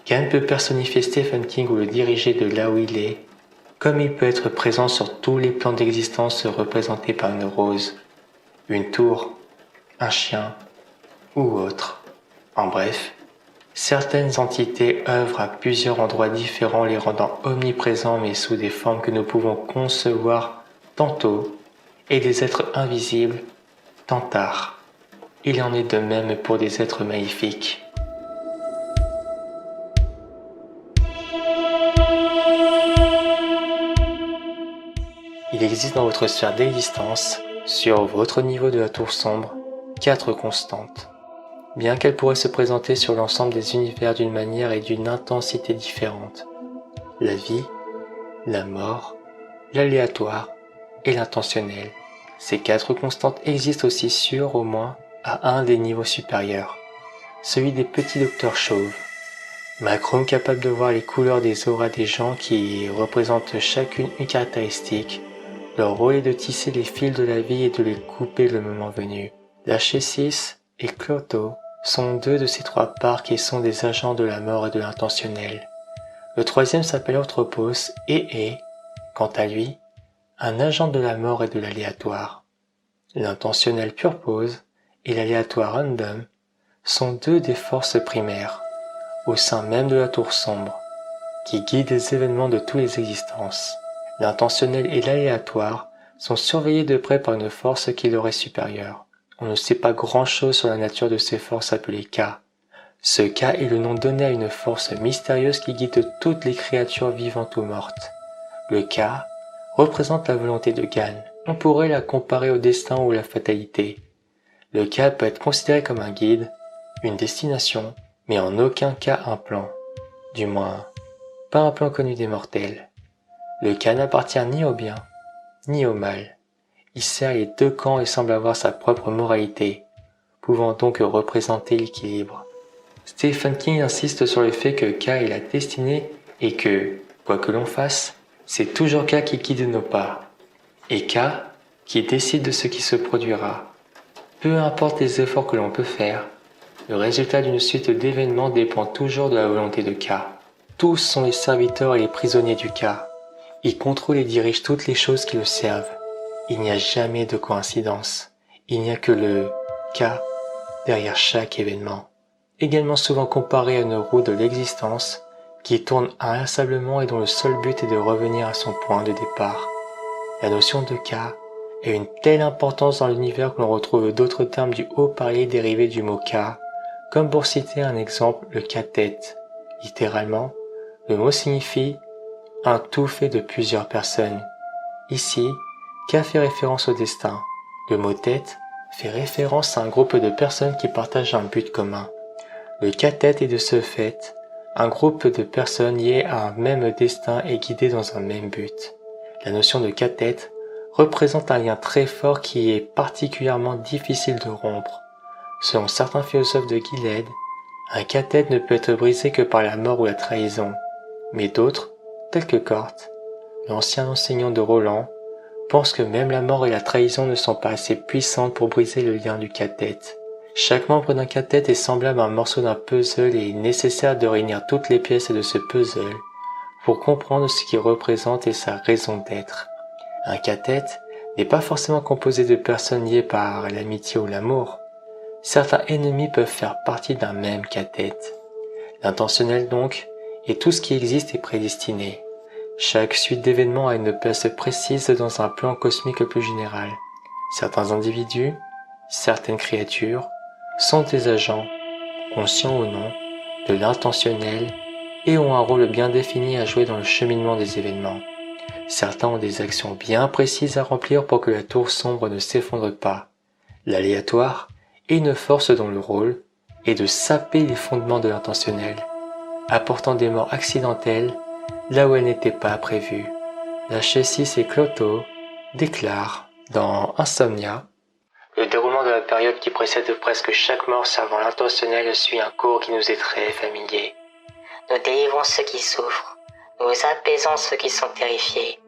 Khan peut personnifier Stephen King ou le diriger de là où il est, comme il peut être présent sur tous les plans d'existence représentés par une rose, une tour, un chien ou autre. En bref, certaines entités œuvrent à plusieurs endroits différents, les rendant omniprésents mais sous des formes que nous pouvons concevoir tantôt, et des êtres invisibles tantard. Il en est de même pour des êtres maléfiques. Il existe dans votre sphère d'existence, sur votre niveau de la tour sombre, 4 constantes. Bien qu'elles pourraient se présenter sur l'ensemble des univers d'une manière et d'une intensité différentes. La vie, la mort, l'aléatoire et l'intentionnel. Ces 4 constantes existent aussi sur, au moins, à un des niveaux supérieurs, celui des petits docteurs chauves. Macron capable de voir les couleurs des auras des gens qui représentent chacune une caractéristique. Leur rôle est de tisser les fils de la vie et de les couper le moment venu. Lachésis et Cloto sont 2 de ces 3 parts qui sont des agents de la mort et de l'intentionnel. Le troisième s'appelle Anthropos et est, quant à lui, un agent de la mort et de l'aléatoire. L'intentionnel Purpose et l'aléatoire Random sont 2 des forces primaires, au sein même de la tour sombre, qui guident les événements de toutes les existences. L'intentionnel et l'aléatoire sont surveillés de près par une force qui leur est supérieure. On ne sait pas grand-chose sur la nature de ces forces appelées K. Ce K est le nom donné à une force mystérieuse qui guide toutes les créatures vivantes ou mortes. Le K représente la volonté de Khan. On pourrait la comparer au destin ou à la fatalité. Le K peut être considéré comme un guide, une destination, mais en aucun cas un plan. Du moins, pas un plan connu des mortels. Le K n'appartient ni au bien, ni au mal. Il sert les 2 camps et semble avoir sa propre moralité, pouvant donc représenter l'équilibre. Stephen King insiste sur le fait que K est la destinée et que, quoi que l'on fasse, c'est toujours K qui guide nos pas, et K qui décide de ce qui se produira. Peu importe les efforts que l'on peut faire, le résultat d'une suite d'événements dépend toujours de la volonté de K. Tous sont les serviteurs et les prisonniers du K. Il contrôle et dirige toutes les choses qui le servent. Il n'y a jamais de coïncidence. Il n'y a que le K derrière chaque événement. Également souvent comparé à une roue de l'existence qui tourne inlassablement et dont le seul but est de revenir à son point de départ. La notion de K a une telle importance dans l'univers que l'on retrouve d'autres termes du haut parler dérivés du mot K, comme pour citer un exemple le K-tête. Littéralement, le mot signifie un tout fait de plusieurs personnes. Ici, K fait référence au destin. Le mot tête fait référence à un groupe de personnes qui partagent un but commun. Le K-tête est de ce fait un groupe de personnes liées à un même destin et guidées dans un même but. La notion de K-tête représente un lien très fort qui est particulièrement difficile de rompre. Selon certains philosophes de Gilead, un cathète ne peut être brisé que par la mort ou la trahison, mais d'autres, tels que Cort, l'ancien enseignant de Roland, pensent que même la mort et la trahison ne sont pas assez puissantes pour briser le lien du cathète. Chaque membre d'un cathète est semblable à un morceau d'un puzzle et il est nécessaire de réunir toutes les pièces de ce puzzle pour comprendre ce qu'il représente et sa raison d'être. Un cathète n'est pas forcément composé de personnes liées par l'amitié ou l'amour. Certains ennemis peuvent faire partie d'un même cathète. L'intentionnel donc, et tout ce qui existe est prédestiné. Chaque suite d'événements a une place précise dans un plan cosmique plus général. Certains individus, certaines créatures, sont des agents, conscients ou non, de l'intentionnel et ont un rôle bien défini à jouer dans le cheminement des événements. Certains ont des actions bien précises à remplir pour que la tour sombre ne s'effondre pas. L'aléatoire est une force dont le rôle est de saper les fondements de l'intentionnel, apportant des morts accidentelles là où elles n'étaient pas prévues. La Chessis et Clotho déclarent dans Insomnia: le déroulement de la période qui précède presque chaque mort servant l'intentionnel suit un cours qui nous est très familier. Nous délivrons ceux qui souffrent, nous apaisons ceux qui sont terrifiés.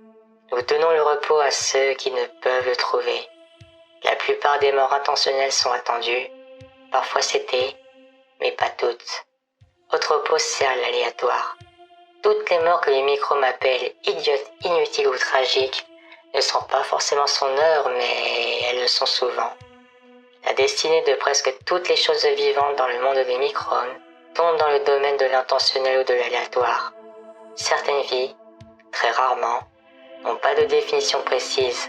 Nous donnons le repos à ceux qui ne peuvent le trouver. La plupart des morts intentionnelles sont attendues, parfois c'était, mais pas toutes. Autre repos sert l'aléatoire. Toutes les morts que les microbes appellent idiotes, inutiles ou tragiques ne sont pas forcément son œuvre, mais elles le sont souvent. La destinée de presque toutes les choses vivantes dans le monde des microbes tombe dans le domaine de l'intentionnel ou de l'aléatoire. Certaines vies, très rarement, n'ont pas de définition précise,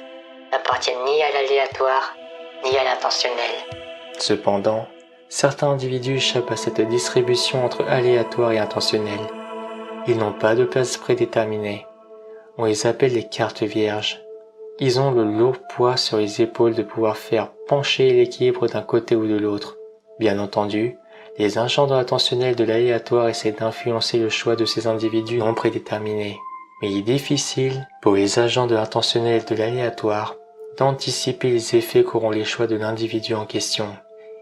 n'appartiennent ni à l'aléatoire, ni à l'intentionnel. Cependant, certains individus échappent à cette distribution entre aléatoire et intentionnel. Ils n'ont pas de place prédéterminée. On les appelle les cartes vierges. Ils ont le lourd poids sur les épaules de pouvoir faire pencher l'équilibre d'un côté ou de l'autre. Bien entendu, les agents de l'intentionnel de l'aléatoire essaient d'influencer le choix de ces individus non prédéterminés. Mais il est difficile pour les agents de l'intentionnel de l'aléatoire d'anticiper les effets qu'auront les choix de l'individu en question.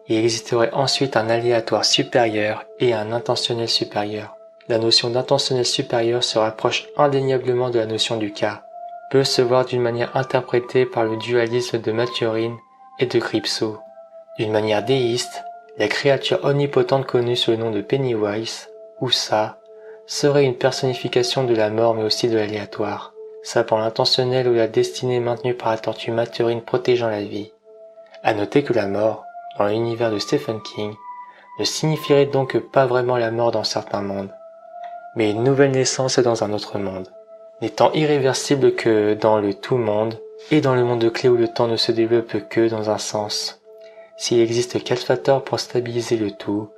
Il existerait ensuite un aléatoire supérieur et un intentionnel supérieur. La notion d'intentionnel supérieur se rapproche indéniablement de la notion du cas, peut se voir d'une manière interprétée par le dualisme de Maturin et de Cripso. D'une manière déiste, la créature omnipotente connue sous le nom de Pennywise, ou Ça, serait une personnification de la mort mais aussi de l'aléatoire, sapant l'intentionnel ou la destinée maintenue par la tortue Maturin protégeant la vie. À noter que la mort, dans l'univers de Stephen King, ne signifierait donc pas vraiment la mort dans certains mondes, mais une nouvelle naissance dans un autre monde, n'étant irréversible que dans le tout-monde et dans le monde clé où le temps ne se développe que dans un sens. S'il existe 4 facteurs pour stabiliser le tout,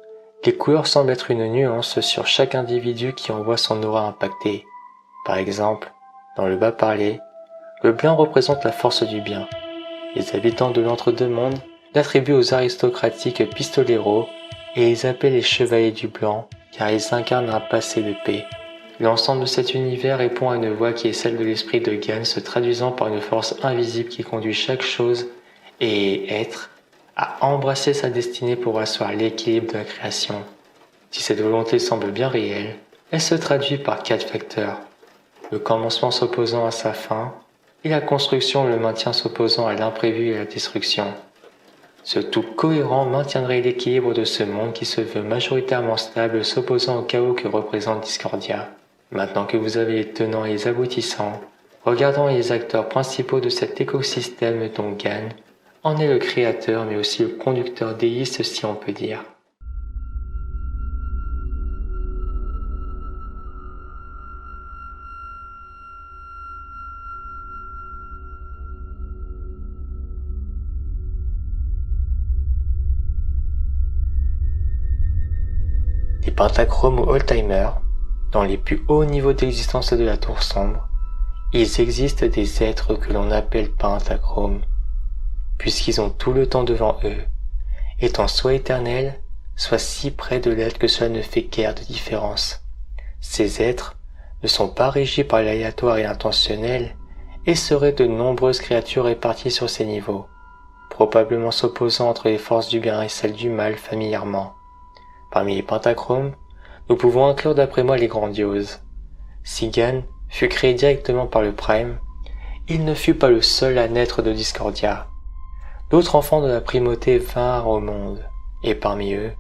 les couleurs semblent être une nuance sur chaque individu qui en voit son aura impactée. Par exemple, dans le bas parlé, le blanc représente la force du bien. Les habitants de l'entre-deux-mondes l'attribuent aux aristocratiques pistoleros et les appellent les chevaliers du blanc car ils incarnent un passé de paix. L'ensemble de cet univers répond à une voix qui est celle de l'esprit de Gain se traduisant par une force invisible qui conduit chaque chose et être à embrasser sa destinée pour asseoir l'équilibre de la création. Si cette volonté semble bien réelle, elle se traduit par 4 facteurs. Le commencement s'opposant à sa fin, et la construction ou le maintien s'opposant à l'imprévu et à la destruction. Ce tout cohérent maintiendrait l'équilibre de ce monde qui se veut majoritairement stable s'opposant au chaos que représente Discordia. Maintenant que vous avez les tenants et les aboutissants, regardons les acteurs principaux de cet écosystème dont Gain en est le créateur mais aussi le conducteur déiste si on peut dire. Les pentachromes ou oldtimers, dans les plus hauts niveaux d'existence de la tour sombre, il existe des êtres que l'on appelle pentachromes, puisqu'ils ont tout le temps devant eux, étant soit éternels, soit si près de l'être que cela ne fait guère de différence. Ces êtres ne sont pas régis par l'aléatoire et l'intentionnel, et seraient de nombreuses créatures réparties sur ces niveaux, probablement s'opposant entre les forces du bien et celles du mal familièrement. Parmi les pentachromes, nous pouvons inclure d'après moi les grandioses. Si Gan fut créé directement par le Prime, il ne fut pas le seul à naître de Discordia. D'autres enfants de la primauté vinrent au monde, et parmi eux,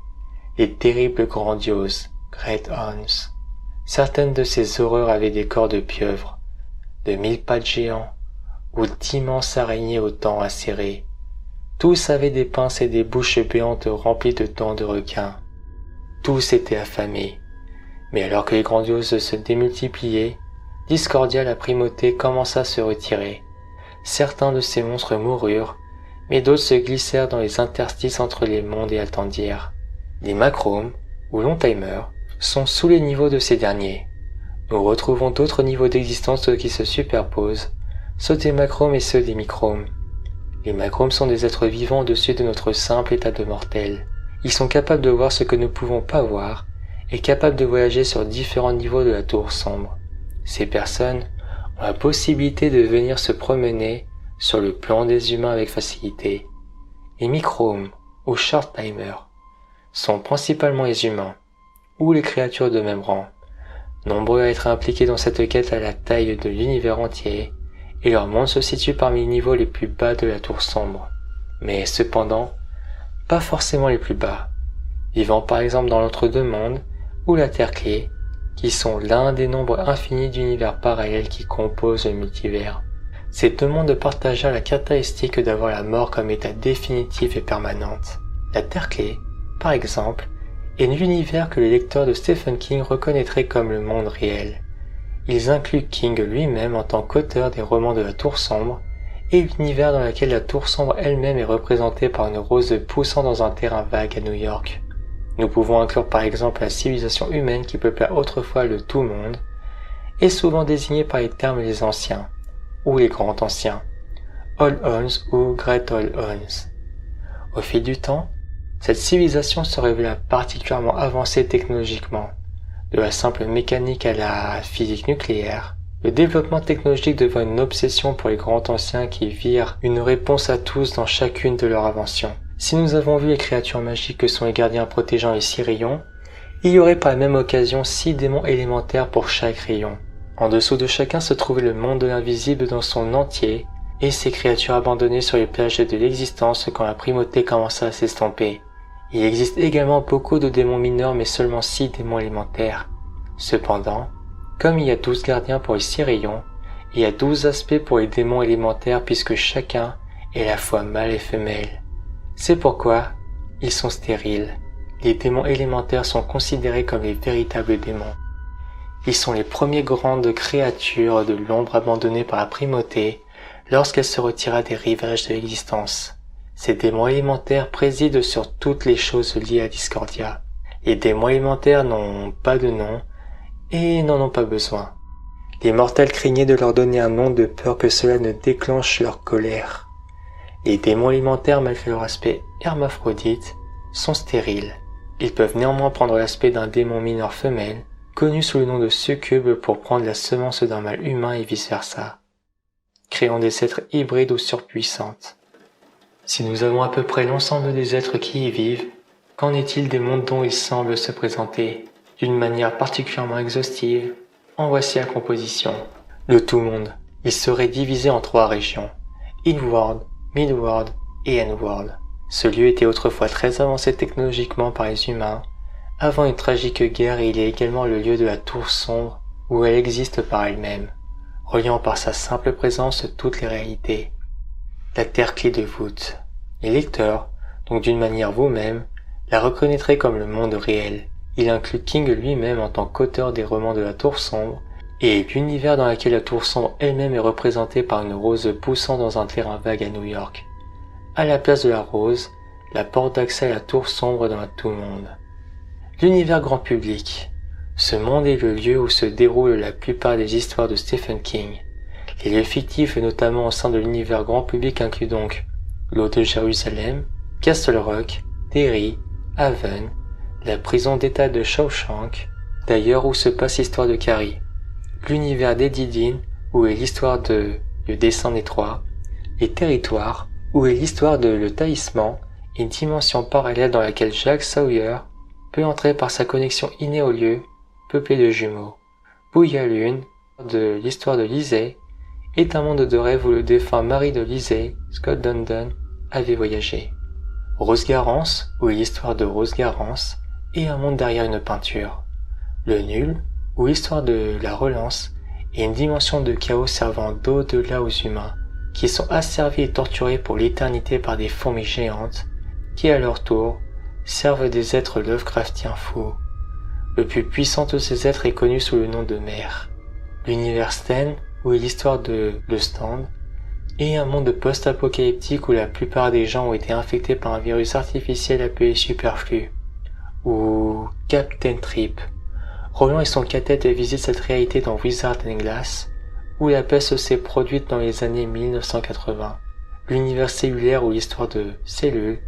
les terribles grandioses, Great Horns. Certaines de ces horreurs avaient des corps de pieuvres, de 1000 pattes géants, ou d'immenses araignées aux dents acérées. Tous avaient des pinces et des bouches béantes remplies de dents de requin. Tous étaient affamés. Mais alors que les grandioses se démultipliaient, Discordia la primauté commença à se retirer. Certains de ces monstres moururent, mais d'autres se glissèrent dans les interstices entre les mondes et attendirent. Les Macromes, ou Longtimers, sont sous les niveaux de ces derniers. Nous retrouvons d'autres niveaux d'existence qui se superposent, ceux des Macromes et ceux des Micromes. Les Macromes sont des êtres vivants au-dessus de notre simple état de mortel. Ils sont capables de voir ce que nous ne pouvons pas voir, et capables de voyager sur différents niveaux de la tour sombre. Ces personnes ont la possibilité de venir se promener sur le plan des humains avec facilité. Les Micromes, ou Short-Timers, sont principalement les humains, ou les créatures de même rang, nombreux à être impliqués dans cette quête à la taille de l'univers entier, et leur monde se situe parmi les niveaux les plus bas de la tour sombre, mais cependant, pas forcément les plus bas, vivant par exemple dans l'entre-deux-mondes, ou la Terre-Clé, qui sont l'un des nombres infinis d'univers parallèles qui composent le multivers. Ces deux mondes partagèrent la caractéristique d'avoir la mort comme état définitif et permanente. La Terre-Clé, par exemple, est l'univers que les lecteurs de Stephen King reconnaîtraient comme le monde réel. Ils incluent King lui-même en tant qu'auteur des romans de la Tour Sombre, et l'univers dans lequel la Tour Sombre elle-même est représentée par une rose poussant dans un terrain vague à New York. Nous pouvons inclure par exemple la civilisation humaine qui peuplait autrefois le tout-monde, et souvent désignée par les termes les anciens, ou les grands anciens, Old Ones ou Great Old Ones. Au fil du temps, cette civilisation se révéla particulièrement avancée technologiquement. De la simple mécanique à la physique nucléaire, le développement technologique devint une obsession pour les grands anciens qui virent une réponse à tous dans chacune de leurs inventions. Si nous avons vu les créatures magiques que sont les gardiens protégeant les 6 rayons, il y aurait par la même occasion 6 démons élémentaires pour chaque rayon. En dessous de chacun se trouvait le monde de l'invisible dans son entier, et ces créatures abandonnées sur les plages de l'existence quand la primauté commença à s'estomper. Il existe également beaucoup de démons mineurs mais seulement 6 démons élémentaires. Cependant, comme il y a 12 gardiens pour les 6 rayons, il y a 12 aspects pour les démons élémentaires puisque chacun est à la fois mâle et femelle. C'est pourquoi ils sont stériles. Les démons élémentaires sont considérés comme les véritables démons. Ils sont les premières grandes créatures de l'ombre abandonnées par la primauté lorsqu'elle se retira des rivages de l'existence. Ces démons élémentaires président sur toutes les choses liées à Discordia. Les démons élémentaires n'ont pas de nom et n'en ont pas besoin. Les mortels craignaient de leur donner un nom de peur que cela ne déclenche leur colère. Les démons élémentaires, malgré leur aspect hermaphrodite, sont stériles. Ils peuvent néanmoins prendre l'aspect d'un démon mineur femelle, connu sous le nom de succube pour prendre la semence d'un mâle humain et vice-versa, créant des êtres hybrides ou surpuissantes. Si nous avons à peu près l'ensemble des êtres qui y vivent, qu'en est-il des mondes dont ils semblent se présenter? D'une manière particulièrement exhaustive, en voici la composition. Le tout-monde, il serait divisé en 3 régions, In-World, Mid-World et End-World. Ce lieu était autrefois très avancé technologiquement par les humains, avant une tragique guerre, et il est également le lieu de la Tour Sombre, où elle existe par elle-même, reliant par sa simple présence toutes les réalités. La Terre-Clé de voûte. Les lecteurs, donc d'une manière vous-même, la reconnaîtraient comme le monde réel. Il inclut King lui-même en tant qu'auteur des romans de la Tour Sombre, et l'univers dans lequel la Tour Sombre elle-même est représentée par une rose poussant dans un terrain vague à New York. À la place de la rose, la porte d'accès à la Tour Sombre dans tout monde. L'univers grand public. Ce monde est le lieu où se déroulent la plupart des histoires de Stephen King. Les lieux fictifs, notamment au sein de l'univers grand public, incluent donc l'eau de Jérusalem, Castle Rock, Derry, Haven, la prison d'état de Shawshank, d'ailleurs où se passe l'histoire de Carrie, l'univers d'Eddie Dean, où est l'histoire de Le Dessin des Trois, les territoires, où est l'histoire de Le Talisman, une dimension parallèle dans laquelle Jack Sawyer peut entrer par sa connexion innée au lieu, peuplé de jumeaux. Bouya Lune, de l'histoire de Lisey, est un monde de rêve où le défunt mari de Lisey, Scott Dundon, avait voyagé. Rose Garance, où est l'histoire de Rose Garance, est un monde derrière une peinture. Le Nul, où l'histoire de la relance, est une dimension de chaos servant d'au-delà aux humains, qui sont asservis et torturés pour l'éternité par des fourmis géantes, qui à leur tour servent des êtres Lovecraftiens fous. Le plus puissant de ces êtres est connu sous le nom de Mère. L'univers Sten, où est l'histoire de Le Stand, est un monde post-apocalyptique où la plupart des gens ont été infectés par un virus artificiel appelé Superflu, ou Captain Trip. Roland et son cathète visitent cette réalité dans Wizard and Glass, où la peste s'est produite dans les années 1980. L'univers cellulaire ou l'histoire de Cellule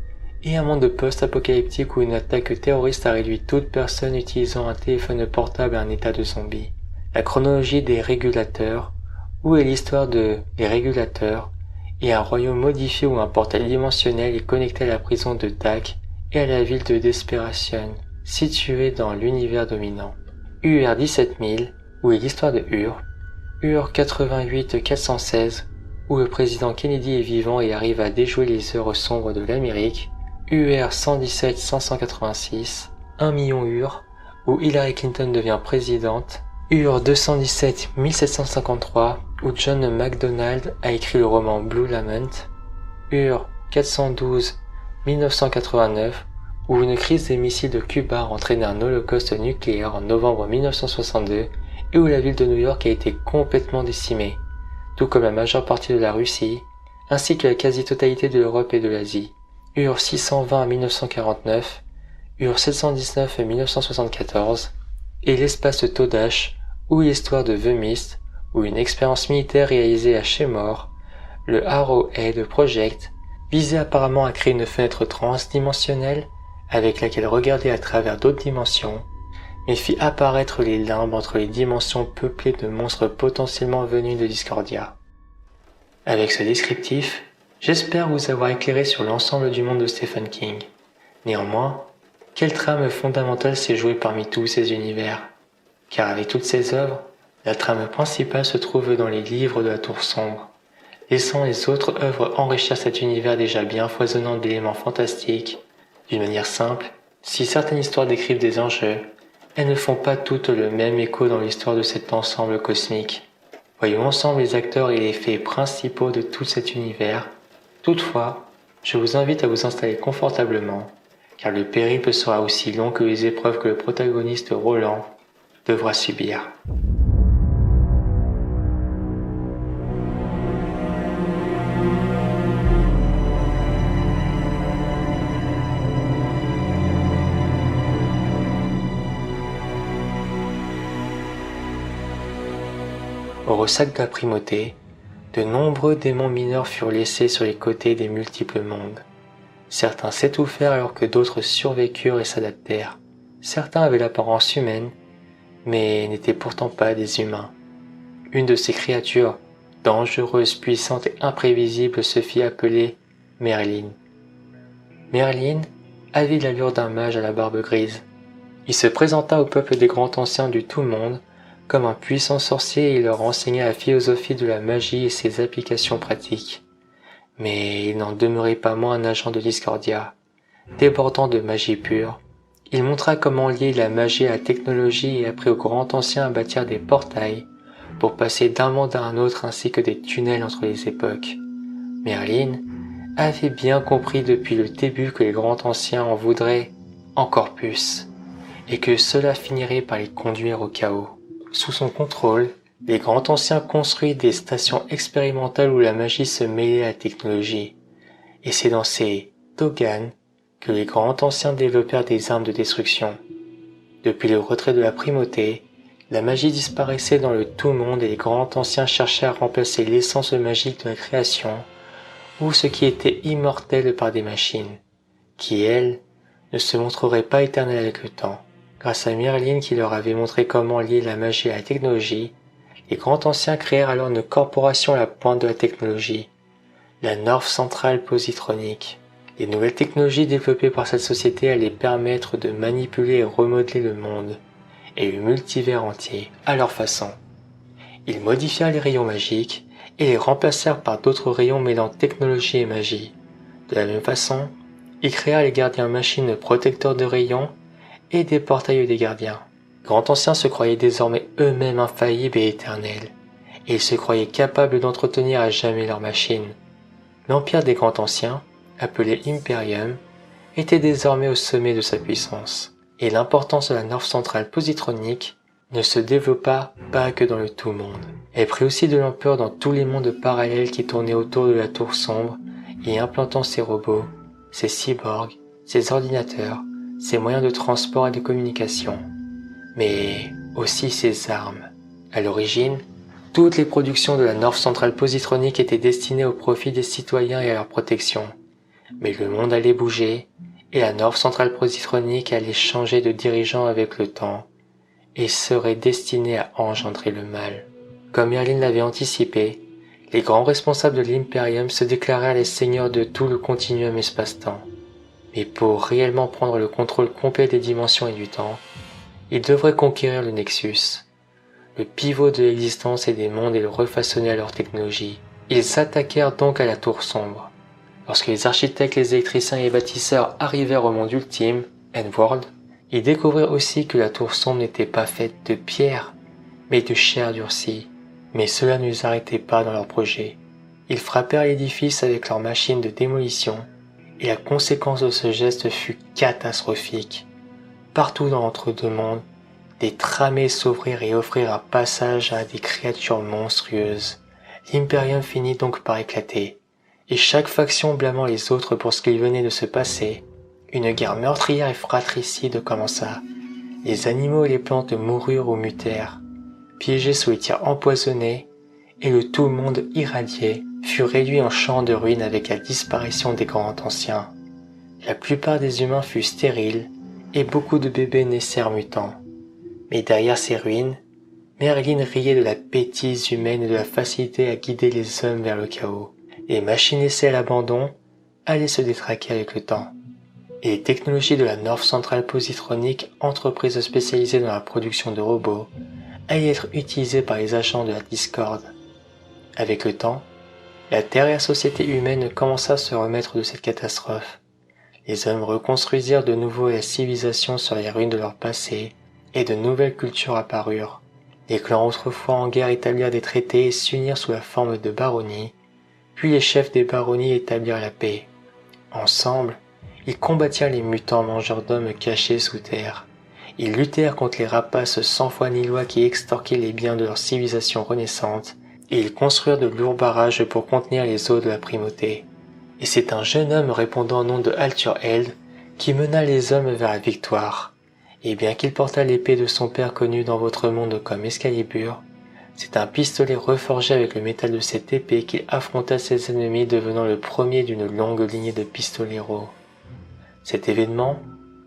est un monde post-apocalyptique où une attaque terroriste a réduit toute personne utilisant un téléphone portable à un état de zombie. La chronologie des régulateurs, où est l'histoire de Les Régulateurs, et un royaume modifié où un portail dimensionnel est connecté à la prison de Dak et à la ville de Desperation, située dans l'univers dominant. UR 17000, où est l'histoire de UR 88-416, où le président Kennedy est vivant et arrive à déjouer les heures sombres de l'Amérique, UR 117-586, 1 million UR, où Hillary Clinton devient présidente, UR 217-1753, où John MacDonald a écrit le roman Blue Lament, UR 412-1989, où une crise des missiles de Cuba a entraîné un holocauste nucléaire en novembre 1962 et où la ville de New York a été complètement décimée, tout comme la majeure partie de la Russie, ainsi que la quasi-totalité de l'Europe et de l'Asie. UR 620-1949, UR 719-1974, et l'espace de Todash, ou l'histoire de The Mist, où une expérience militaire réalisée à Shemor, le Arrowhead Project, visait apparemment à créer une fenêtre transdimensionnelle avec laquelle regarder à travers d'autres dimensions, mais fit apparaître les limbes entre les dimensions peuplées de monstres potentiellement venus de Discordia. Avec ce descriptif, j'espère vous avoir éclairé sur l'ensemble du monde de Stephen King. Néanmoins, quelle trame fondamentale s'est jouée parmi tous ces univers? Car avec toutes ces œuvres, la trame principale se trouve dans les livres de la Tour Sombre, laissant les autres œuvres enrichir cet univers déjà bien foisonnant d'éléments fantastiques. D'une manière simple, si certaines histoires décrivent des enjeux, elles ne font pas toutes le même écho dans l'histoire de cet ensemble cosmique. Voyons ensemble les acteurs et les faits principaux de tout cet univers. Toutefois, je vous invite à vous installer confortablement, car le périple sera aussi long que les épreuves que le protagoniste Roland devra subir. Au ressac de la primauté, de nombreux démons mineurs furent laissés sur les côtés des multiples mondes. Certains s'étouffèrent alors que d'autres survécurent et s'adaptèrent. Certains avaient l'apparence humaine, mais n'étaient pourtant pas des humains. Une de ces créatures, dangereuse, puissante et imprévisible, se fit appeler Merlin. Merlin avait l'allure d'un mage à la barbe grise. Il se présenta au peuple des grands anciens du tout-monde comme un puissant sorcier et il leur enseigna la philosophie de la magie et ses applications pratiques. Mais il n'en demeurait pas moins un agent de Discordia. Débordant de magie pure, il montra comment lier la magie à la technologie et apprit aux grands anciens à bâtir des portails pour passer d'un monde à un autre ainsi que des tunnels entre les époques. Merlin avait bien compris depuis le début que les grands anciens en voudraient encore plus, et que cela finirait par les conduire au chaos. Sous son contrôle, les grands anciens construisent des stations expérimentales où la magie se mêlait à la technologie, et c'est dans ces Dogan que les grands anciens développèrent des armes de destruction. Depuis le retrait de la primauté, la magie disparaissait dans le tout-monde et les grands anciens cherchaient à remplacer l'essence magique de la création, ou ce qui était immortel par des machines, qui, elles, ne se montreraient pas éternelles avec le temps. Grâce à Merlin qui leur avait montré comment lier la magie à la technologie, les grands anciens créèrent alors une corporation à la pointe de la technologie. la North Central Positronic. Les nouvelles technologies développées par cette société allaient permettre de manipuler et remodeler le monde, et le multivers entier, à leur façon. Ils modifièrent les rayons magiques, et les remplacèrent par d'autres rayons mêlant technologie et magie. De la même façon, ils créèrent les gardiens machines protecteurs de rayons, et des portails des gardiens. Les grands anciens se croyaient désormais eux-mêmes infaillibles et éternels, et ils se croyaient capables d'entretenir à jamais leurs machines. L'empire des grands anciens, appelé Imperium, était désormais au sommet de sa puissance, et l'importance de la North Central Positronic ne se développa pas que dans le tout monde. Elle prit aussi de l'ampleur dans tous les mondes parallèles qui tournaient autour de la tour sombre, y implantant ses robots, ses cyborgs, ses ordinateurs, ses moyens de transport et de communication, mais aussi ses armes. À l'origine, toutes les productions de la North Central Positronic étaient destinées au profit des citoyens et à leur protection. Mais le monde allait bouger, et la North Central Positronic allait changer de dirigeant avec le temps, et serait destinée à engendrer le mal. Comme Merlin l'avait anticipé, les grands responsables de l'Imperium se déclarèrent les seigneurs de tout le continuum espace-temps. Mais pour réellement prendre le contrôle complet des dimensions et du temps, ils devraient conquérir le Nexus, le pivot de l'existence et des mondes, et le refaçonner à leur technologie. Ils s'attaquèrent donc à la Tour Sombre. Lorsque les architectes, les électriciens et les bâtisseurs arrivèrent au monde ultime, Endworld, ils découvrirent aussi que la Tour Sombre n'était pas faite de pierre, mais de chair durcie. Mais cela ne les arrêtait pas dans leur projet. Ils frappèrent l'édifice avec leurs machines de démolition, et la conséquence de ce geste fut catastrophique. Partout dans l'entre-deux mondes, des tramées s'ouvrirent et offrirent un passage à des créatures monstrueuses. L'Imperium finit donc par éclater, et chaque faction blâmant les autres pour ce qu'il venait de se passer, une guerre meurtrière et fratricide commença. Les animaux et les plantes moururent ou mutèrent, piégés sous les tirs empoisonnés, et le tout monde irradié fut réduit en champ de ruines avec la disparition des grands anciens. La plupart des humains furent stériles, et beaucoup de bébés naissèrent mutants. Mais derrière ces ruines, Merlin riait de la bêtise humaine et de la facilité à guider les hommes vers le chaos. Les machines laissées à l'abandon allaient se détraquer avec le temps. Et les technologies de la North Central Positronic, entreprise spécialisée dans la production de robots, allaient être utilisées par les agents de la Discord. Avec le temps, la Terre et la société humaine commença à se remettre de cette catastrophe. Les hommes reconstruisirent de nouveau la civilisation sur les ruines de leur passé, et de nouvelles cultures apparurent. Les clans autrefois en guerre établirent des traités et s'unirent sous la forme de baronnies, puis les chefs des baronnies établirent la paix. Ensemble, ils combattirent les mutants mangeurs d'hommes cachés sous terre. Ils luttèrent contre les rapaces sans foi ni loi qui extorquaient les biens de leur civilisation renaissante, et ils construirent de lourds barrages pour contenir les eaux de la primauté. Et c'est un jeune homme répondant au nom de Alturheld qui mena les hommes vers la victoire. Et bien qu'il portât l'épée de son père connue dans votre monde comme Excalibur, c'est un pistolet reforgé avec le métal de cette épée qu'il affronta ses ennemis, devenant le premier d'une longue lignée de pistoleros. Cet événement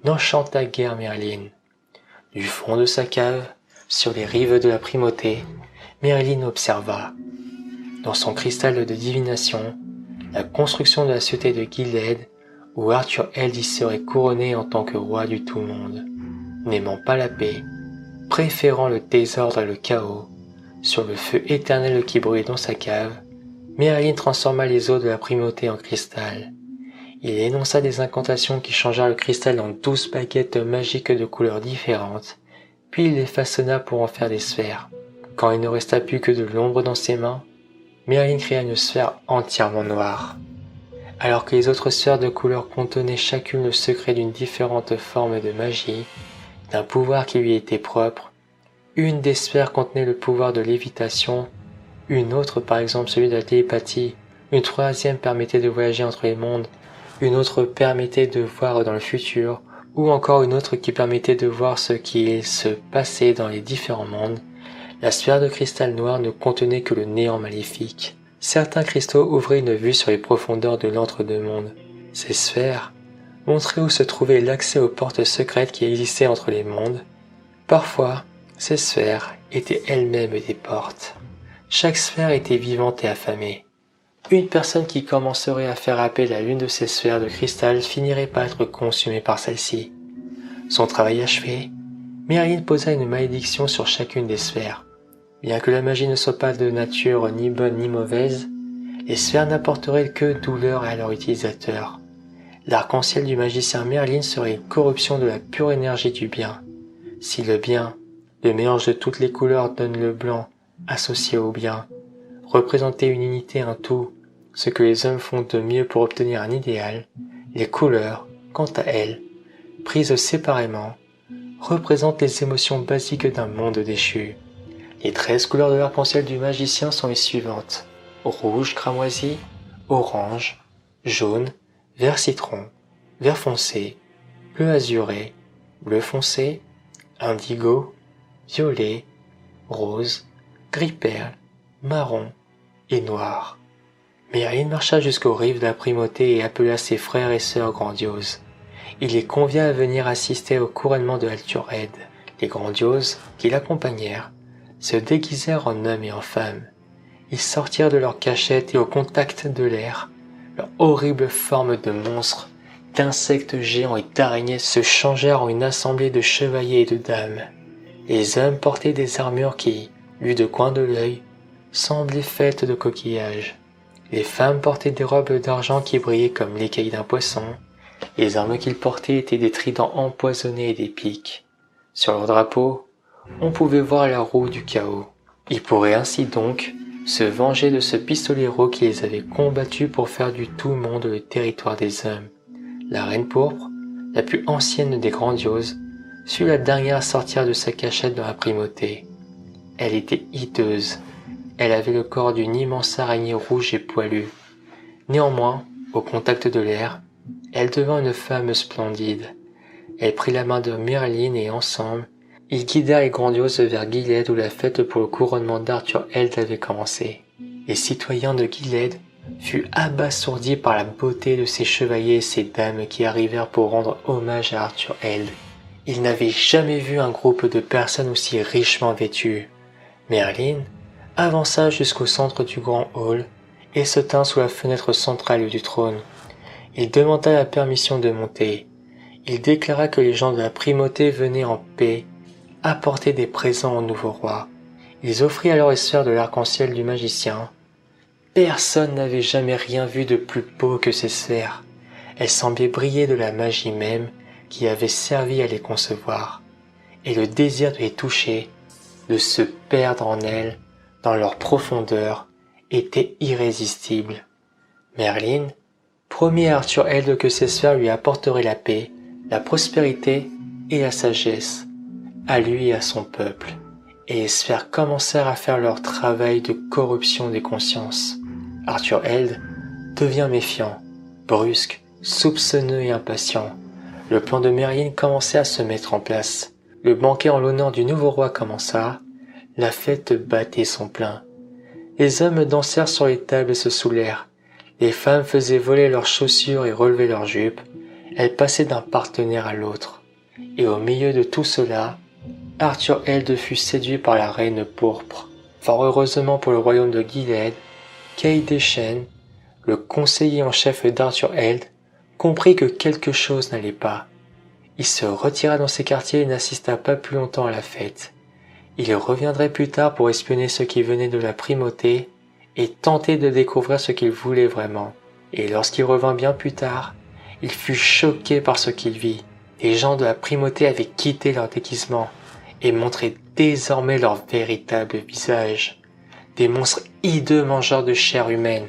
n'enchanta guère Merlin. Du fond de sa cave, sur les rives de la primauté, Merlin observa, dans son cristal de divination, la construction de la cité de Gilead, où Arthur-Held y serait couronné en tant que roi du tout-monde. N'aimant pas la paix, préférant le désordre et le chaos, sur le feu éternel qui brûlait dans sa cave, Merlin transforma les eaux de la primauté en cristal. Il énonça des incantations qui changèrent le cristal en 12 baguettes magiques de couleurs différentes, puis il les façonna pour en faire des sphères. Quand il ne resta plus que de l'ombre dans ses mains, Merlin créa une sphère entièrement noire. Alors que les autres sphères de couleurs contenaient chacune le secret d'une différente forme de magie, d'un pouvoir qui lui était propre, une des sphères contenait le pouvoir de lévitation, une autre par exemple celui de la télépathie, une troisième permettait de voyager entre les mondes, une autre permettait de voir dans le futur, ou encore une autre qui permettait de voir ce qui se passait dans les différents mondes. La sphère de cristal noir ne contenait que le néant maléfique. Certains cristaux ouvraient une vue sur les profondeurs de l'entre-deux-mondes. Ces sphères montraient où se trouvait l'accès aux portes secrètes qui existaient entre les mondes. Parfois, ces sphères étaient elles-mêmes des portes. Chaque sphère était vivante et affamée. Une personne qui commencerait à faire appel à l'une de ces sphères de cristal finirait par être consumée par celle-ci. Son travail achevé, Merlin posa une malédiction sur chacune des sphères. Bien que la magie ne soit pas de nature ni bonne ni mauvaise, les sphères n'apporteraient que douleur à leur utilisateur. L'arc-en-ciel du magicien Merlin serait une corruption de la pure énergie du bien. Si le bien, le mélange de toutes les couleurs donne le blanc, associé au bien, représenter une unité, un tout, ce que les hommes font de mieux pour obtenir un idéal, les couleurs, quant à elles, prises séparément, représentent les émotions basiques d'un monde déchu. Les 13 couleurs de l'arc-en-ciel du magicien sont les suivantes: rouge cramoisi, orange, jaune, vert citron, vert foncé, bleu azuré, bleu foncé, indigo, violet, rose, gris perle, marron et noir. Merlin marcha jusqu'aux rives de la primauté et appela ses frères et sœurs grandioses. Il les convia à venir assister au couronnement de Altured. Les grandioses, qui l'accompagnèrent, se déguisèrent en hommes et en femmes. Ils sortirent de leur cachette et au contact de l'air, leurs horribles formes de monstres, d'insectes géants et d'araignées se changèrent en une assemblée de chevaliers et de dames. Les hommes portaient des armures qui, vues de coin de l'œil, semblaient faites de coquillages. Les femmes portaient des robes d'argent qui brillaient comme l'écaille d'un poisson. Les armes qu'ils portaient étaient des tridents empoisonnés et des piques. Sur leur drapeau, on pouvait voir la roue du chaos. Ils pourraient ainsi donc se venger de ce pistolero qui les avait combattus pour faire du tout monde le territoire des hommes. La reine pourpre, la plus ancienne des grandioses, fut la dernière à sortir de sa cachette dans la primauté. Elle était hideuse. Elle avait le corps d'une immense araignée rouge et poilue. Néanmoins, au contact de l'air, elle devint une femme splendide. Elle prit la main de Merlin et ensemble, ils guidèrent les grandioses vers Gilead où la fête pour le couronnement d'Arthur-Held avait commencé. Les citoyens de Gilead furent abasourdis par la beauté de ces chevaliers et ces dames qui arrivèrent pour rendre hommage à Arthur-Held. Ils n'avaient jamais vu un groupe de personnes aussi richement vêtues. Merlin avança jusqu'au centre du grand hall et se tint sous la fenêtre centrale du trône. Il demanda la permission de monter. Il déclara que les gens de la primauté venaient en paix apporter des présents au nouveau roi. Ils offrirent alors les sphères de l'arc-en-ciel du magicien. Personne n'avait jamais rien vu de plus beau que ces sphères. Elles semblaient briller de la magie même qui avait servi à les concevoir. Et le désir de les toucher, de se perdre en elles, dans leur profondeur, était irrésistible. Merlin promit à Arthur-Held que ces sphères lui apporteraient la paix, la prospérité et la sagesse, à lui et à son peuple, et les sphères commencèrent à faire leur travail de corruption des consciences. Arthur-Held devient méfiant, brusque, soupçonneux et impatient. Le plan de Merlin commençait à se mettre en place. Le banquet en l'honneur du nouveau roi commença. La fête battait son plein. Les hommes dansèrent sur les tables et se saoulèrent. Les femmes faisaient voler leurs chaussures et relevaient leurs jupes. Elles passaient d'un partenaire à l'autre. Et au milieu de tout cela, Arthur-Held fut séduit par la reine pourpre. Fort heureusement pour le royaume de Gilead, Kaïdeshen, le conseiller en chef d'Arthur-Held, comprit que quelque chose n'allait pas. Il se retira dans ses quartiers et n'assista pas plus longtemps à la fête. Il reviendrait plus tard pour espionner ceux qui venaient de la primauté et tenter de découvrir ce qu'il voulait vraiment. Et lorsqu'il revint bien plus tard, il fut choqué par ce qu'il vit. Les gens de la primauté avaient quitté leur déguisement et montraient désormais leur véritable visage. Des monstres hideux mangeurs de chair humaine.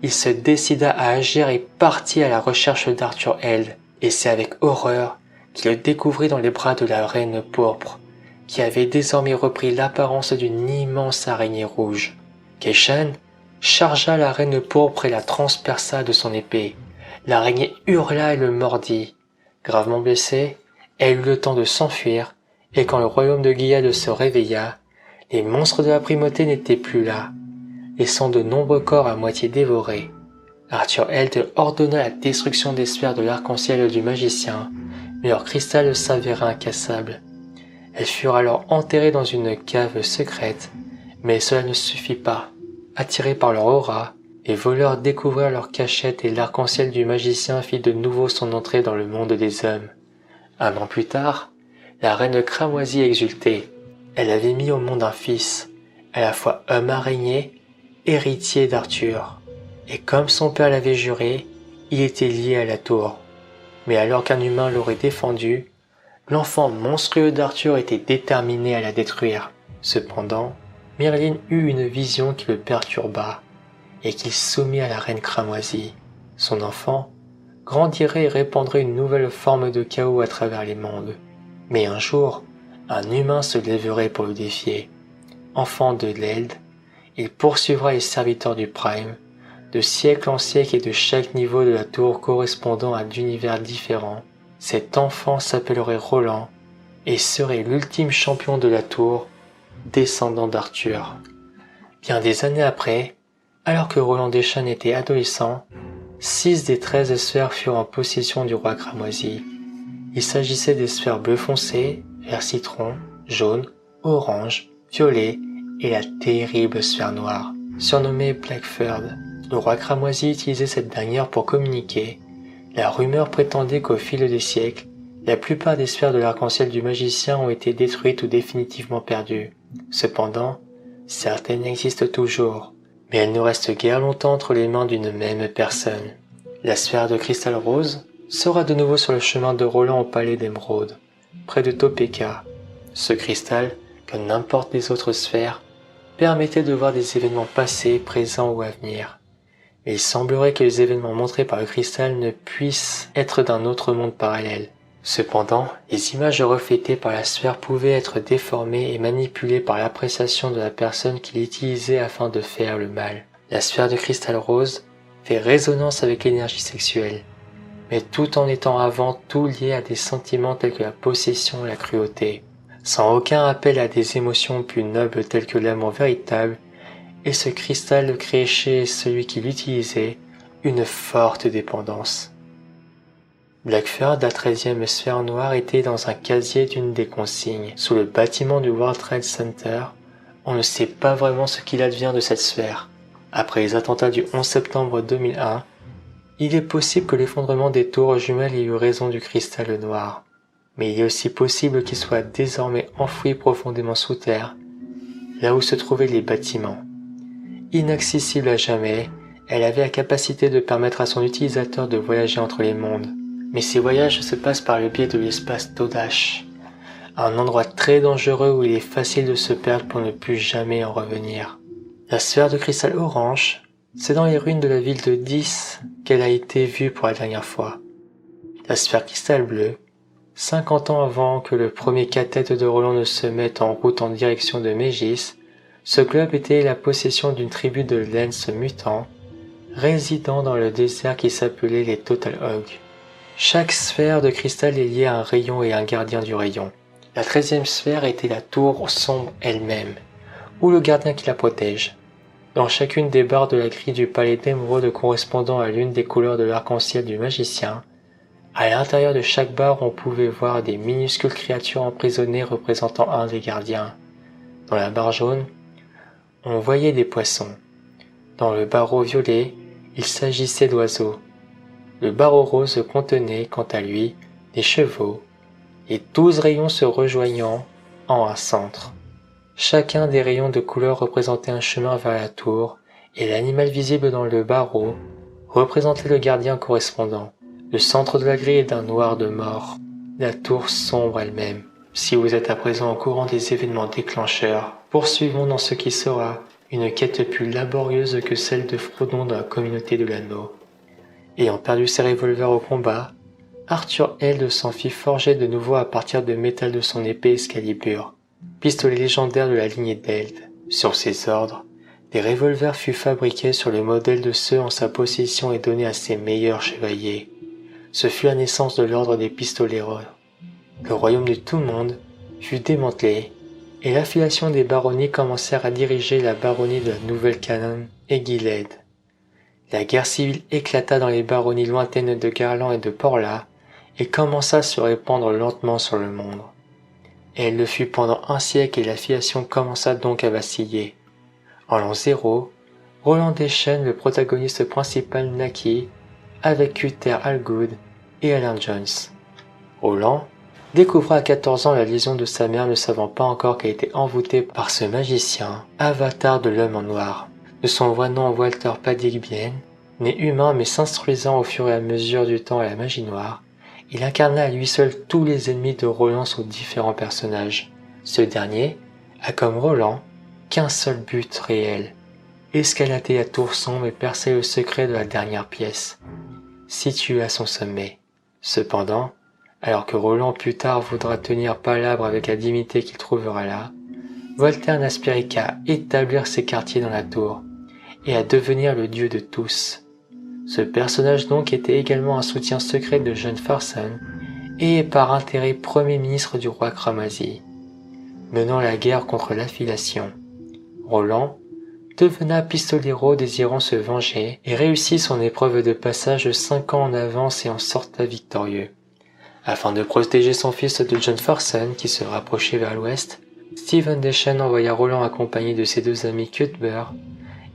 Il se décida à agir et partit à la recherche d'Arthur-Held, et c'est avec horreur qu'il le découvrit dans les bras de la reine pourpre, qui avait désormais repris l'apparence d'une immense araignée rouge. Keshan chargea la reine pourpre et la transperça de son épée. L'araignée hurla et le mordit. Gravement blessée, elle eut le temps de s'enfuir, et quand le royaume de Gilead se réveilla, les monstres de la primauté n'étaient plus là, laissant de nombreux corps à moitié dévorés. Arthur-Held ordonna la destruction des sphères de l'arc-en-ciel du magicien, mais leur cristal s'avéra incassable. Elles furent alors enterrées dans une cave secrète, mais cela ne suffit pas. Attirés par leur aura, Les voleurs découvrirent leur cachette et l'arc-en-ciel du magicien fit de nouveau son entrée dans le monde des hommes. Un an plus tard, la reine cramoisie exultait. Elle avait mis au monde un fils, à la fois homme araignée, héritier d'Arthur. Et comme son père l'avait juré, il était lié à la tour. Mais alors qu'un humain l'aurait défendu, l'enfant monstrueux d'Arthur était déterminé à la détruire. Cependant, Merlin eut une vision qui le perturba, et qu'il soumit à la reine cramoisie. Son enfant grandirait et répandrait une nouvelle forme de chaos à travers les mondes. Mais un jour, un humain se lèverait pour le défier. Enfant de l'Eld, il poursuivra les serviteurs du Prime, de siècle en siècle et de chaque niveau de la tour correspondant à d'univers différents. Cet enfant s'appellerait Roland et serait l'ultime champion de la tour, descendant d'Arthur. Bien des années après, alors que Roland Deschênes était adolescent, 6 des 13 sphères furent en possession du roi cramoisi. Il s'agissait des sphères bleu foncé, vert citron, jaune, orange, violet et la terrible sphère noire, surnommée Blackford. Le roi cramoisi utilisait cette dernière pour communiquer. La rumeur prétendait qu'au fil des siècles, la plupart des sphères de l'arc-en-ciel du magicien ont été détruites ou définitivement perdues. Cependant, certaines existent toujours, mais elles ne restent guère longtemps entre les mains d'une même personne. La sphère de cristal rose sera de nouveau sur le chemin de Roland au palais d'Émeraude, près de Topeka. Ce cristal, comme n'importe les autres sphères, permettait de voir des événements passés, présents ou à venir. Mais il semblerait que les événements montrés par le cristal ne puissent être d'un autre monde parallèle. Cependant, les images reflétées par la sphère pouvaient être déformées et manipulées par l'appréciation de la personne qui l'utilisait afin de faire le mal. La sphère de cristal rose fait résonance avec l'énergie sexuelle, mais tout en étant avant tout lié à des sentiments tels que la possession et la cruauté, sans aucun appel à des émotions plus nobles telles que l'amour véritable, et ce cristal créait chez celui qui l'utilisait une forte dépendance. Blackford, la 13e sphère noire, était dans un casier d'une des consignes. Sous le bâtiment du World Trade Center, on ne sait pas vraiment ce qu'il advient de cette sphère. Après les attentats du 11 septembre 2001, il est possible que l'effondrement des tours jumelles ait eu raison du cristal noir. Mais il est aussi possible qu'il soit désormais enfoui profondément sous terre, là où se trouvaient les bâtiments. Inaccessible à jamais, elle avait la capacité de permettre à son utilisateur de voyager entre les mondes. Mais ces voyages se passent par le biais de l'espace Todash, un endroit très dangereux où il est facile de se perdre pour ne plus jamais en revenir. La sphère de cristal orange, c'est dans les ruines de la ville de 10 qu'elle a été vue pour la dernière fois. La sphère cristal bleu, 50 ans avant que le premier cathète de Roland ne se mette en route en direction de Mégis, ce globe était la possession d'une tribu de Lens mutants, résidant dans le désert qui s'appelait les Total Hog. Chaque sphère de cristal est liée à un rayon et un gardien du rayon. La 13e sphère était la tour sombre elle-même, ou le gardien qui la protège. Dans chacune des barres de la grille du palais d'Émeraude correspondant à l'une des couleurs de l'arc-en-ciel du magicien, à l'intérieur de chaque barre on pouvait voir des minuscules créatures emprisonnées représentant un des gardiens. Dans la barre jaune, on voyait des poissons. Dans le barreau violet, il s'agissait d'oiseaux. Le barreau rose contenait, quant à lui, des chevaux, et 12 rayons se rejoignant en un centre. Chacun des rayons de couleur représentait un chemin vers la tour, et l'animal visible dans le barreau représentait le gardien correspondant. Le centre de la grille est d'un noir de mort, la tour sombre elle-même. Si vous êtes à présent au courant des événements déclencheurs, poursuivons dans ce qui sera une quête plus laborieuse que celle de Frodon dans la communauté de l'anneau. Ayant perdu ses revolvers au combat, Arthur Eld s'en fit forger de nouveau à partir de métal de son épée Excalibur, pistolet légendaire de la lignée d'Eld. Sur ses ordres, des revolvers furent fabriqués sur le modèle de ceux en sa possession et donnés à ses meilleurs chevaliers. Ce fut la naissance de l'ordre des pistoleros. Le royaume de tout le monde fut démantelé, et l'affiliation des baronnies commencèrent à diriger la baronnie de la Nouvelle-Canaan et Gilead. La guerre civile éclata dans les baronnies lointaines de Garland et de Porla, et commença à se répandre lentement sur le monde. Et elle le fut pendant un siècle et l'affiliation commença donc à vaciller. En l'an 0, Roland déchaîne le protagoniste principal Naki avec Cutter Hallgood et Alan Jones. Roland découvra à 14 ans la liaison de sa mère, ne savant pas encore qu'elle était envoûtée par ce magicien, avatar de l'homme en noir. De son vrai nom Walter Padigbian, né humain mais s'instruisant au fur et à mesure du temps à la magie noire, il incarna à lui seul tous les ennemis de Roland sous différents personnages. Ce dernier a comme Roland qu'un seul but réel, escalader la tour sombre et percer le secret de la dernière pièce, située à son sommet. Cependant, alors que Roland plus tard voudra tenir palabre avec la divinité qu'il trouvera là, Walter n'aspirait qu'à établir ses quartiers dans la tour, et à devenir le dieu de tous. Ce personnage donc était également un soutien secret de John Farson, et par intérêt premier ministre du roi Kramazi. Menant la guerre contre l'affiliation, Roland devena pistolero désirant se venger et réussit son épreuve de passage 5 ans en avance et en sorta victorieux. Afin de protéger son fils de John Farson qui se rapprochait vers l'ouest, Stephen Deschênes envoya Roland accompagné de ses 2 amis Cuthbert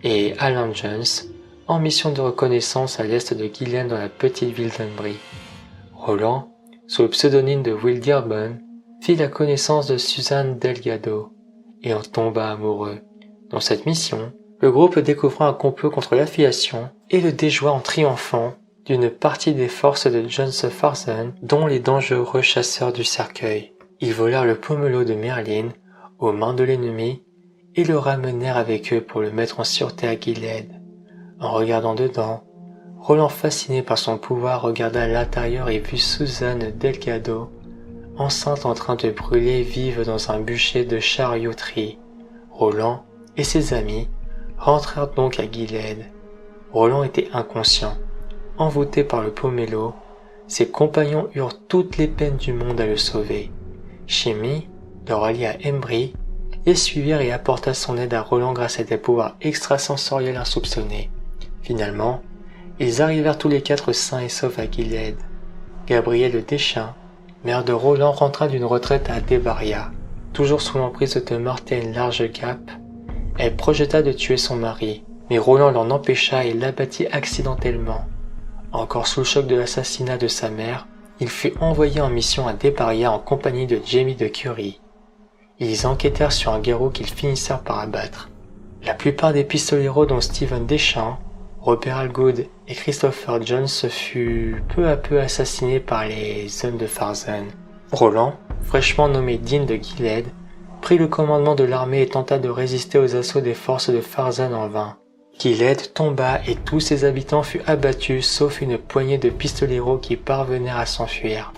et Alan Jones en mission de reconnaissance à l'est de Gilead dans la petite ville d'Unbury. Roland, sous le pseudonyme de Will Dearborn, fit la connaissance de Suzanne Delgado et en tomba amoureux. Dans cette mission, le groupe découvra un complot contre l'affiliation et le déjoua en triomphant d'une partie des forces de John Farson, dont les dangereux chasseurs du cercueil. Ils volèrent le pomelo de Merlin aux mains de l'ennemi et le ramenèrent avec eux pour le mettre en sûreté à Gilead. En regardant dedans, Roland, fasciné par son pouvoir, regarda à l'intérieur et vit Suzanne Delgado, enceinte en train de brûler vive dans un bûcher de charioterie. Roland et ses amis rentrèrent donc à Gilead. Roland était inconscient. Envoûté par le pomelo, ses compagnons eurent toutes les peines du monde à le sauver. Shimi, leur allié à Embry, les suivirent et apporta son aide à Roland grâce à des pouvoirs extrasensoriels insoupçonnés. Finalement, ils arrivèrent tous les 4 sains et saufs à Gilead. Gabrielle Deschamps, mère de Roland, rentra d'une retraite à Debaria. Toujours sous l'emprise de Martin Large-Cap, elle projeta de tuer son mari, mais Roland l'en empêcha et l'abattit accidentellement. Encore sous le choc de l'assassinat de sa mère, il fut envoyé en mission à Debaria en compagnie de Jamie de Curie. Ils enquêtèrent sur un guerrier qu'ils finissèrent par abattre. La plupart des pistoleros dont Stephen Deschamps, Robert Hallgood et Christopher Jones furent peu à peu assassinés par les hommes de Farson. Roland, fraîchement nommé Dean de Gilead, prit le commandement de l'armée et tenta de résister aux assauts des forces de Farson en vain. Gilead tomba et tous ses habitants furent abattus sauf une poignée de pistoleros qui parvinrent à s'enfuir.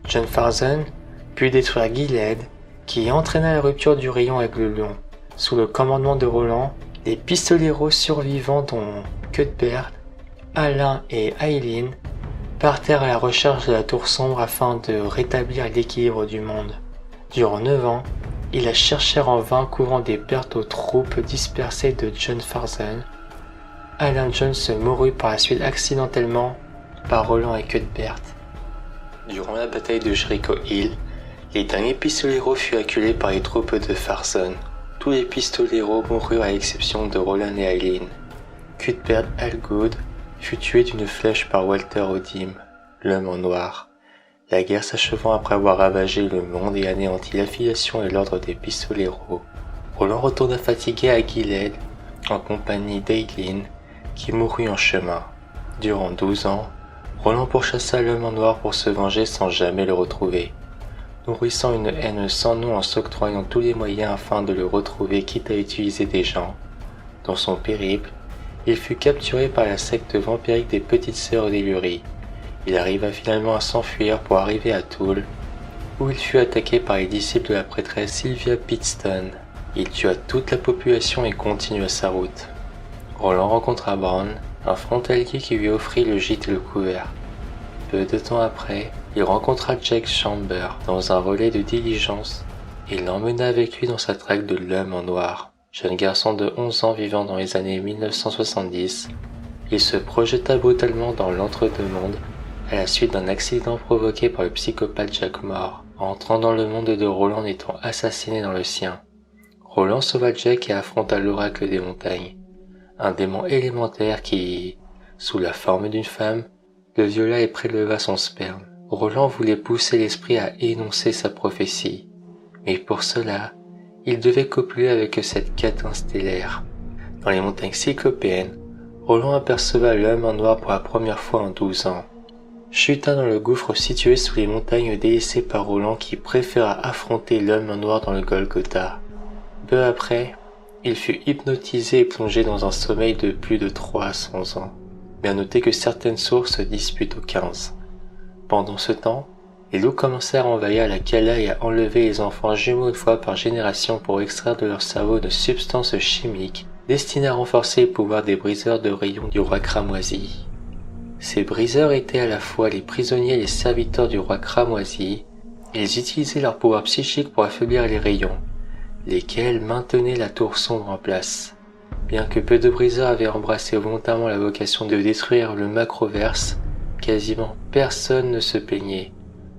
John Farson put détruire Gilead, qui entraîna la rupture du rayon avec le lion. Sous le commandement de Roland, les pistoleros survivants dont Cuthbert, Alain et Aileen partèrent à la recherche de la tour sombre afin de rétablir l'équilibre du monde. Durant 9 ans, ils la cherchèrent en vain, couvrant des pertes aux troupes dispersées de John Farson. Alan Jones mourut par la suite accidentellement par Roland et Cuthbert. Durant la bataille de Jericho Hill, les derniers pistoleros furent acculés par les troupes de Farson. Tous les pistoleros moururent à l'exception de Roland et Aileen. Cuthbert Hallgood fut tué d'une flèche par Walter Odim, l'homme en noir. La guerre s'achevant après avoir ravagé le monde et anéanti l'affiliation et l'ordre des pistoleros, Roland retourna fatigué à Gilead en compagnie d'Aileen, qui mourut en chemin. Durant 12 ans, Roland pourchassa l'homme en noir pour se venger sans jamais le retrouver, nourrissant une haine sans nom en s'octroyant tous les moyens afin de le retrouver, quitte à utiliser des gens. Dans son périple, il fut capturé par la secte vampirique des Petites Sœurs d'Illyrie. Il arriva finalement à s'enfuir pour arriver à Toul, où il fut attaqué par les disciples de la prêtresse Sylvia Pitstone. Il tua toute la population et continua sa route. Roland rencontra Brown, un frontalier qui lui offrit le gîte et le couvert. Peu de temps après, il rencontra Jack Chamber dans un relais de diligence et l'emmena avec lui dans sa traque de l'homme en noir. Jeune garçon de 11 ans vivant dans les années 1970, il se projeta brutalement dans l'entre-deux-mondes à la suite d'un accident provoqué par le psychopathe Jack Moore, entrant dans le monde de Roland en étant assassiné dans le sien. Roland sauva Jack et affronta l'oracle des montagnes, un démon élémentaire qui, sous la forme d'une femme, le viola et préleva son sperme. Roland voulait pousser l'esprit à énoncer sa prophétie, mais pour cela, il devait copuler avec cette catin stellaire. Dans les montagnes cyclopéennes, Roland aperceva l'homme en noir pour la première fois en 12 ans. Chuta dans le gouffre situé sous les montagnes délaissées par Roland qui préféra affronter l'homme en noir dans le Golgotha. Peu après, il fut hypnotisé et plongé dans un sommeil de plus de 300 ans. Mais à noter que certaines sources disputent aux 15. Pendant ce temps, les loups commencèrent à envahir la Kala et à enlever les enfants jumeaux une fois par génération pour extraire de leur cerveau de substances chimiques destinées à renforcer les pouvoirs des briseurs de rayons du roi cramoisi. Ces briseurs étaient à la fois les prisonniers et les serviteurs du roi cramoisi. Ils utilisaient leur pouvoir psychique pour affaiblir les rayons, lesquels maintenaient la tour sombre en place. Bien que peu de briseurs avaient embrassé volontairement la vocation de détruire le macroverse, quasiment personne ne se plaignait,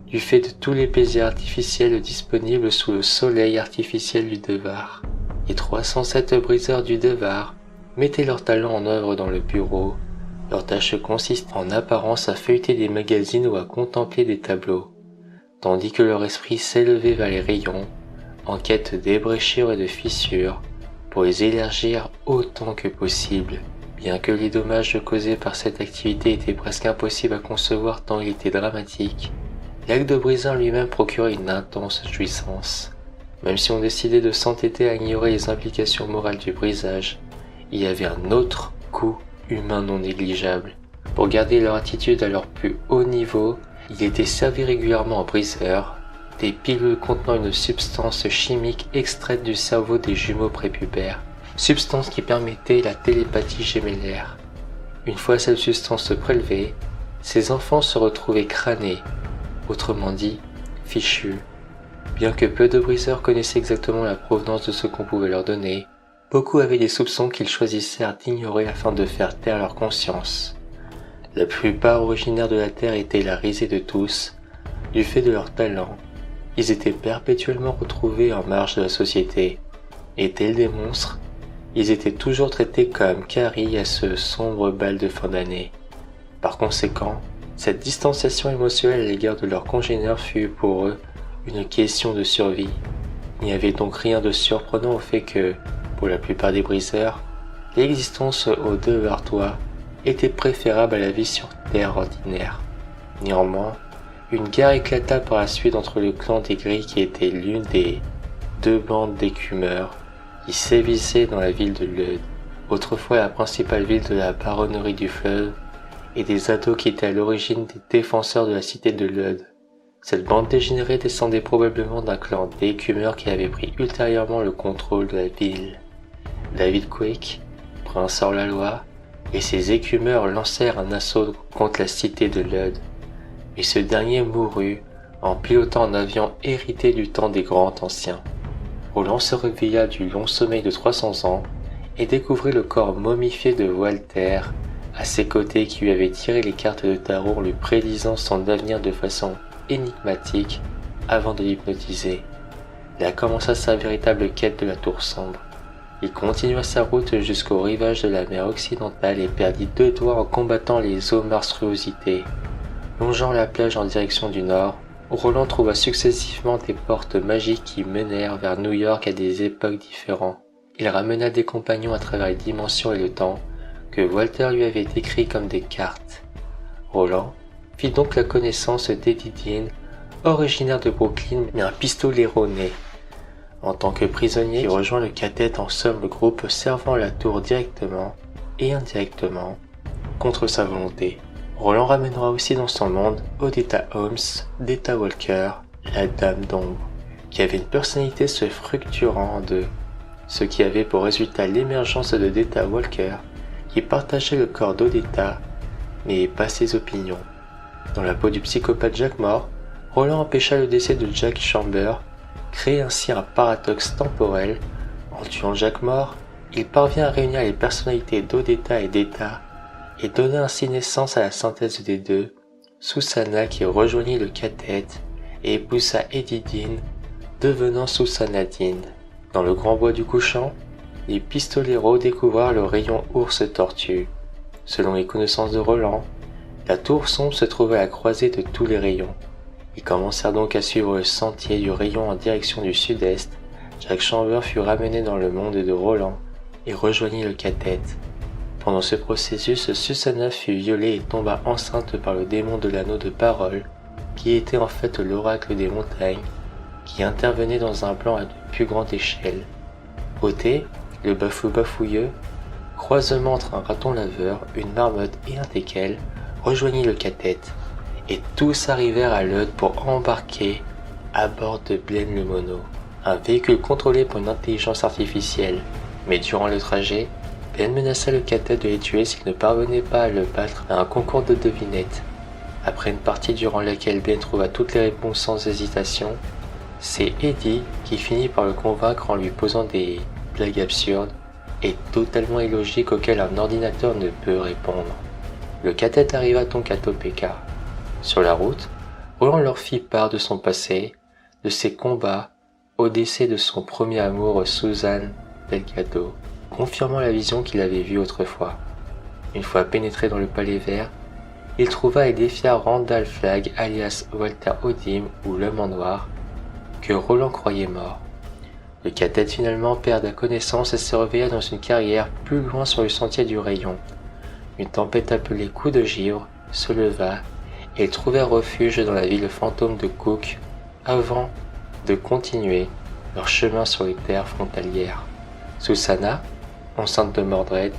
du fait de tous les plaisirs artificiels disponibles sous le soleil artificiel du Devar. Les 307 briseurs du Devar mettaient leur talent en œuvre dans le bureau. Leur tâche consiste en apparence à feuilleter des magazines ou à contempler des tableaux, tandis que leur esprit s'élevait vers les rayons, en quête d'ébréchures et de fissures, pour les élargir autant que possible. Bien que les dommages causés par cette activité étaient presque impossibles à concevoir tant il était dramatique, l'acte de briseur lui-même procurait une intense jouissance. Même si on décidait de s'entêter à ignorer les implications morales du brisage, il y avait un autre coût humain non négligeable. Pour garder leur attitude à leur plus haut niveau, il était servi régulièrement en briseur, des pilules contenant une substance chimique extraite du cerveau des jumeaux prépubères, substance qui permettait la télépathie gémellaire. Une fois cette substance prélevée, ces enfants se retrouvaient crânés, autrement dit, fichus. Bien que peu de briseurs connaissaient exactement la provenance de ce qu'on pouvait leur donner, beaucoup avaient des soupçons qu'ils choisissèrent d'ignorer afin de faire taire leur conscience. La plupart originaires de la Terre étaient la risée de tous, du fait de leur talent. Ils étaient perpétuellement retrouvés en marge de la société, et tels des monstres, ils étaient toujours traités comme caries à ce sombre bal de fin d'année. Par conséquent, cette distanciation émotionnelle à l'égard de leurs congénères fut pour eux une question de survie. Il n'y avait donc rien de surprenant au fait que, pour la plupart des briseurs, l'existence au Devartois était préférable à la vie sur terre ordinaire. Néanmoins, une guerre éclata par la suite entre le clan des Gris qui était l'une des deux bandes d'écumeurs qui sévissaient dans la ville de Leude, autrefois la principale ville de la baronnerie du fleuve, et des ados qui étaient à l'origine des défenseurs de la cité de Leude. Cette bande dégénérée descendait probablement d'un clan d'écumeurs qui avait pris ultérieurement le contrôle de la ville. David Quick, prince hors-la-loi, et ses écumeurs lancèrent un assaut contre la cité de Leude, et ce dernier mourut en pilotant un avion hérité du temps des grands anciens. Roland se réveilla du long sommeil de 300 ans et découvrit le corps momifié de Walter à ses côtés qui lui avait tiré les cartes de tarot en lui prédisant son avenir de façon énigmatique avant de l'hypnotiser. Là commença sa véritable quête de la tour sombre. Il continua sa route jusqu'au rivage de la mer occidentale et perdit 2 doigts en combattant les eaux monstruosités. Longeant la plage en direction du nord, Roland trouva successivement des portes magiques qui menèrent vers New York à des époques différentes. Il ramena des compagnons à travers les dimensions et le temps que Walter lui avait décrits comme des cartes. Roland fit donc la connaissance d'Eddie Dean, originaire de Brooklyn mais un pistolero né. En tant que prisonnier, il rejoint le cadet, en somme le groupe servant la tour directement et indirectement contre sa volonté. Roland ramènera aussi dans son monde Odetta Holmes, Detta Walker, la Dame d'Ombre, qui avait une personnalité se fructuant en deux, ce qui avait pour résultat l'émergence de Detta Walker, qui partageait le corps d'Odetta, mais pas ses opinions. Dans la peau du psychopathe Jack Moore, Roland empêcha le décès de Jack Chamber, créant ainsi un paradoxe temporel. En tuant Jack Moore, il parvient à réunir les personnalités d'Odetta et Detta, et donna ainsi naissance à la synthèse des deux, Susanna qui rejoignit le cadet et épousa Eddie Dean, devenant Susanna Dean. Dans le grand bois du couchant, les pistoleros découvrirent le rayon ours-tortue. Selon les connaissances de Roland, la tour sombre se trouvait à la croisée de tous les rayons. Ils commencèrent donc à suivre le sentier du rayon en direction du sud-est. Jack Chambers fut ramené dans le monde de Roland et rejoignit le cathète. Pendant ce processus, Susannah fut violée et tomba enceinte par le démon de l'anneau de parole, qui était en fait l'oracle des montagnes, qui intervenait dans un plan à de plus grande échelle. Ôté, le bafouilleux, croisement entre un raton laveur, une marmotte et un teckel, rejoignit le cathète, et tous arrivèrent à Lod pour embarquer à bord de Blaine le Mono, un véhicule contrôlé par une intelligence artificielle. Mais durant le trajet, Blaine menaça le cathète de les tuer s'il ne parvenait pas à le battre à un concours de devinettes. Après une partie durant laquelle Blaine trouva toutes les réponses sans hésitation, c'est Eddie qui finit par le convaincre en lui posant des blagues absurdes et totalement illogiques auxquelles un ordinateur ne peut répondre. Le cathète arriva donc à Topeka. Sur la route, Roland leur fit part de son passé, de ses combats, au décès de son premier amour Susan Delgado, confirmant la vision qu'il avait vue autrefois. Une fois pénétré dans le palais vert, il trouva et défia Randall Flagg alias Walter Odim ou l'homme en noir, que Roland croyait mort. Le cathète finalement perdit connaissance et se réveilla dans une carrière plus loin sur le sentier du rayon. Une tempête appelée coup de givre se leva et ils trouvèrent refuge dans la ville fantôme de Cook avant de continuer leur chemin sur les terres frontalières. Susannah, enceinte de Mordred,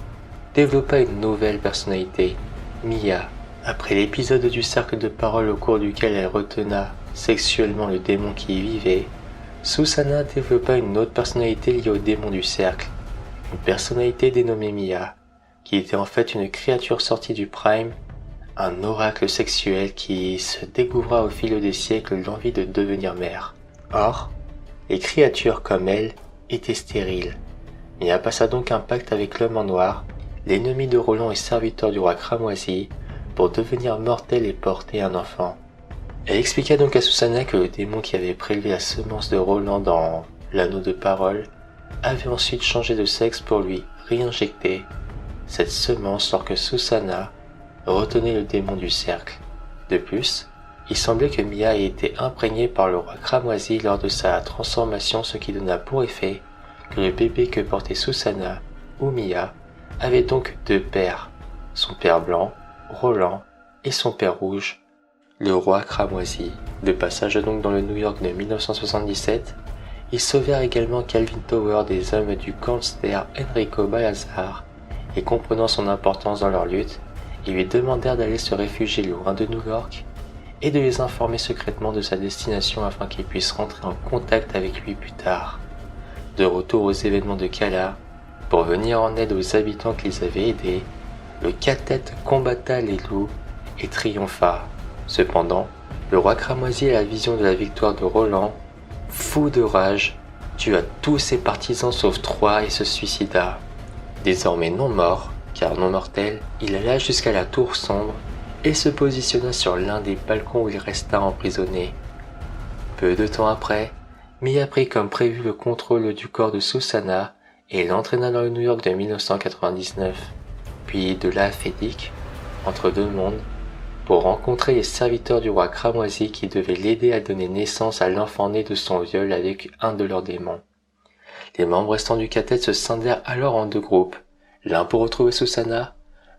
développa une nouvelle personnalité, Mia. Après l'épisode du cercle de parole au cours duquel elle retena sexuellement le démon qui y vivait, Susannah développa une autre personnalité liée au démon du cercle, une personnalité dénommée Mia, qui était en fait une créature sortie du Prime, un oracle sexuel qui se découvra au fil des siècles l'envie de devenir mère. Or, les créatures comme elle étaient stériles. Mia passa donc un pacte avec l'homme en noir, l'ennemi de Roland et serviteur du roi cramoisi, pour devenir mortelle et porter un enfant. Elle expliqua donc à Susannah que le démon qui avait prélevé la semence de Roland dans l'anneau de parole avait ensuite changé de sexe pour lui réinjecter cette semence lorsque Susannah retenait le démon du cercle. De plus, il semblait que Mia ait été imprégnée par le roi cramoisi lors de sa transformation, ce qui donna pour effet que le bébé que portait Susannah, ou Mia, avait donc deux pères, son père blanc, Roland, et son père rouge, le roi cramoisi. De passage donc dans le New York de 1977, ils sauvèrent également Calvin Tower des hommes du gangster Enrico Balazar, et comprenant son importance dans leur lutte, ils lui demandèrent d'aller se réfugier loin de New York et de les informer secrètement de sa destination afin qu'ils puissent rentrer en contact avec lui plus tard. De retour aux événements de Kala, pour venir en aide aux habitants qu'ils avaient aidés, le cathète combatta les loups et triompha. Cependant, le roi cramoisi à la vision de la victoire de Roland, fou de rage, tua tous ses partisans sauf 3 et se suicida. Désormais non mort, car non mortel, il alla jusqu'à la tour sombre et se positionna sur l'un des balcons où il resta emprisonné. Peu de temps après, Mia prit comme prévu le contrôle du corps de Susannah et l'entraîna dans le New York de 1999, puis de là à Fédic, entre deux mondes, pour rencontrer les serviteurs du roi cramoisi qui devaient l'aider à donner naissance à l'enfant né de son viol avec un de leurs démons. Les membres restants du cathète se scindèrent alors en deux groupes, l'un pour retrouver Susannah,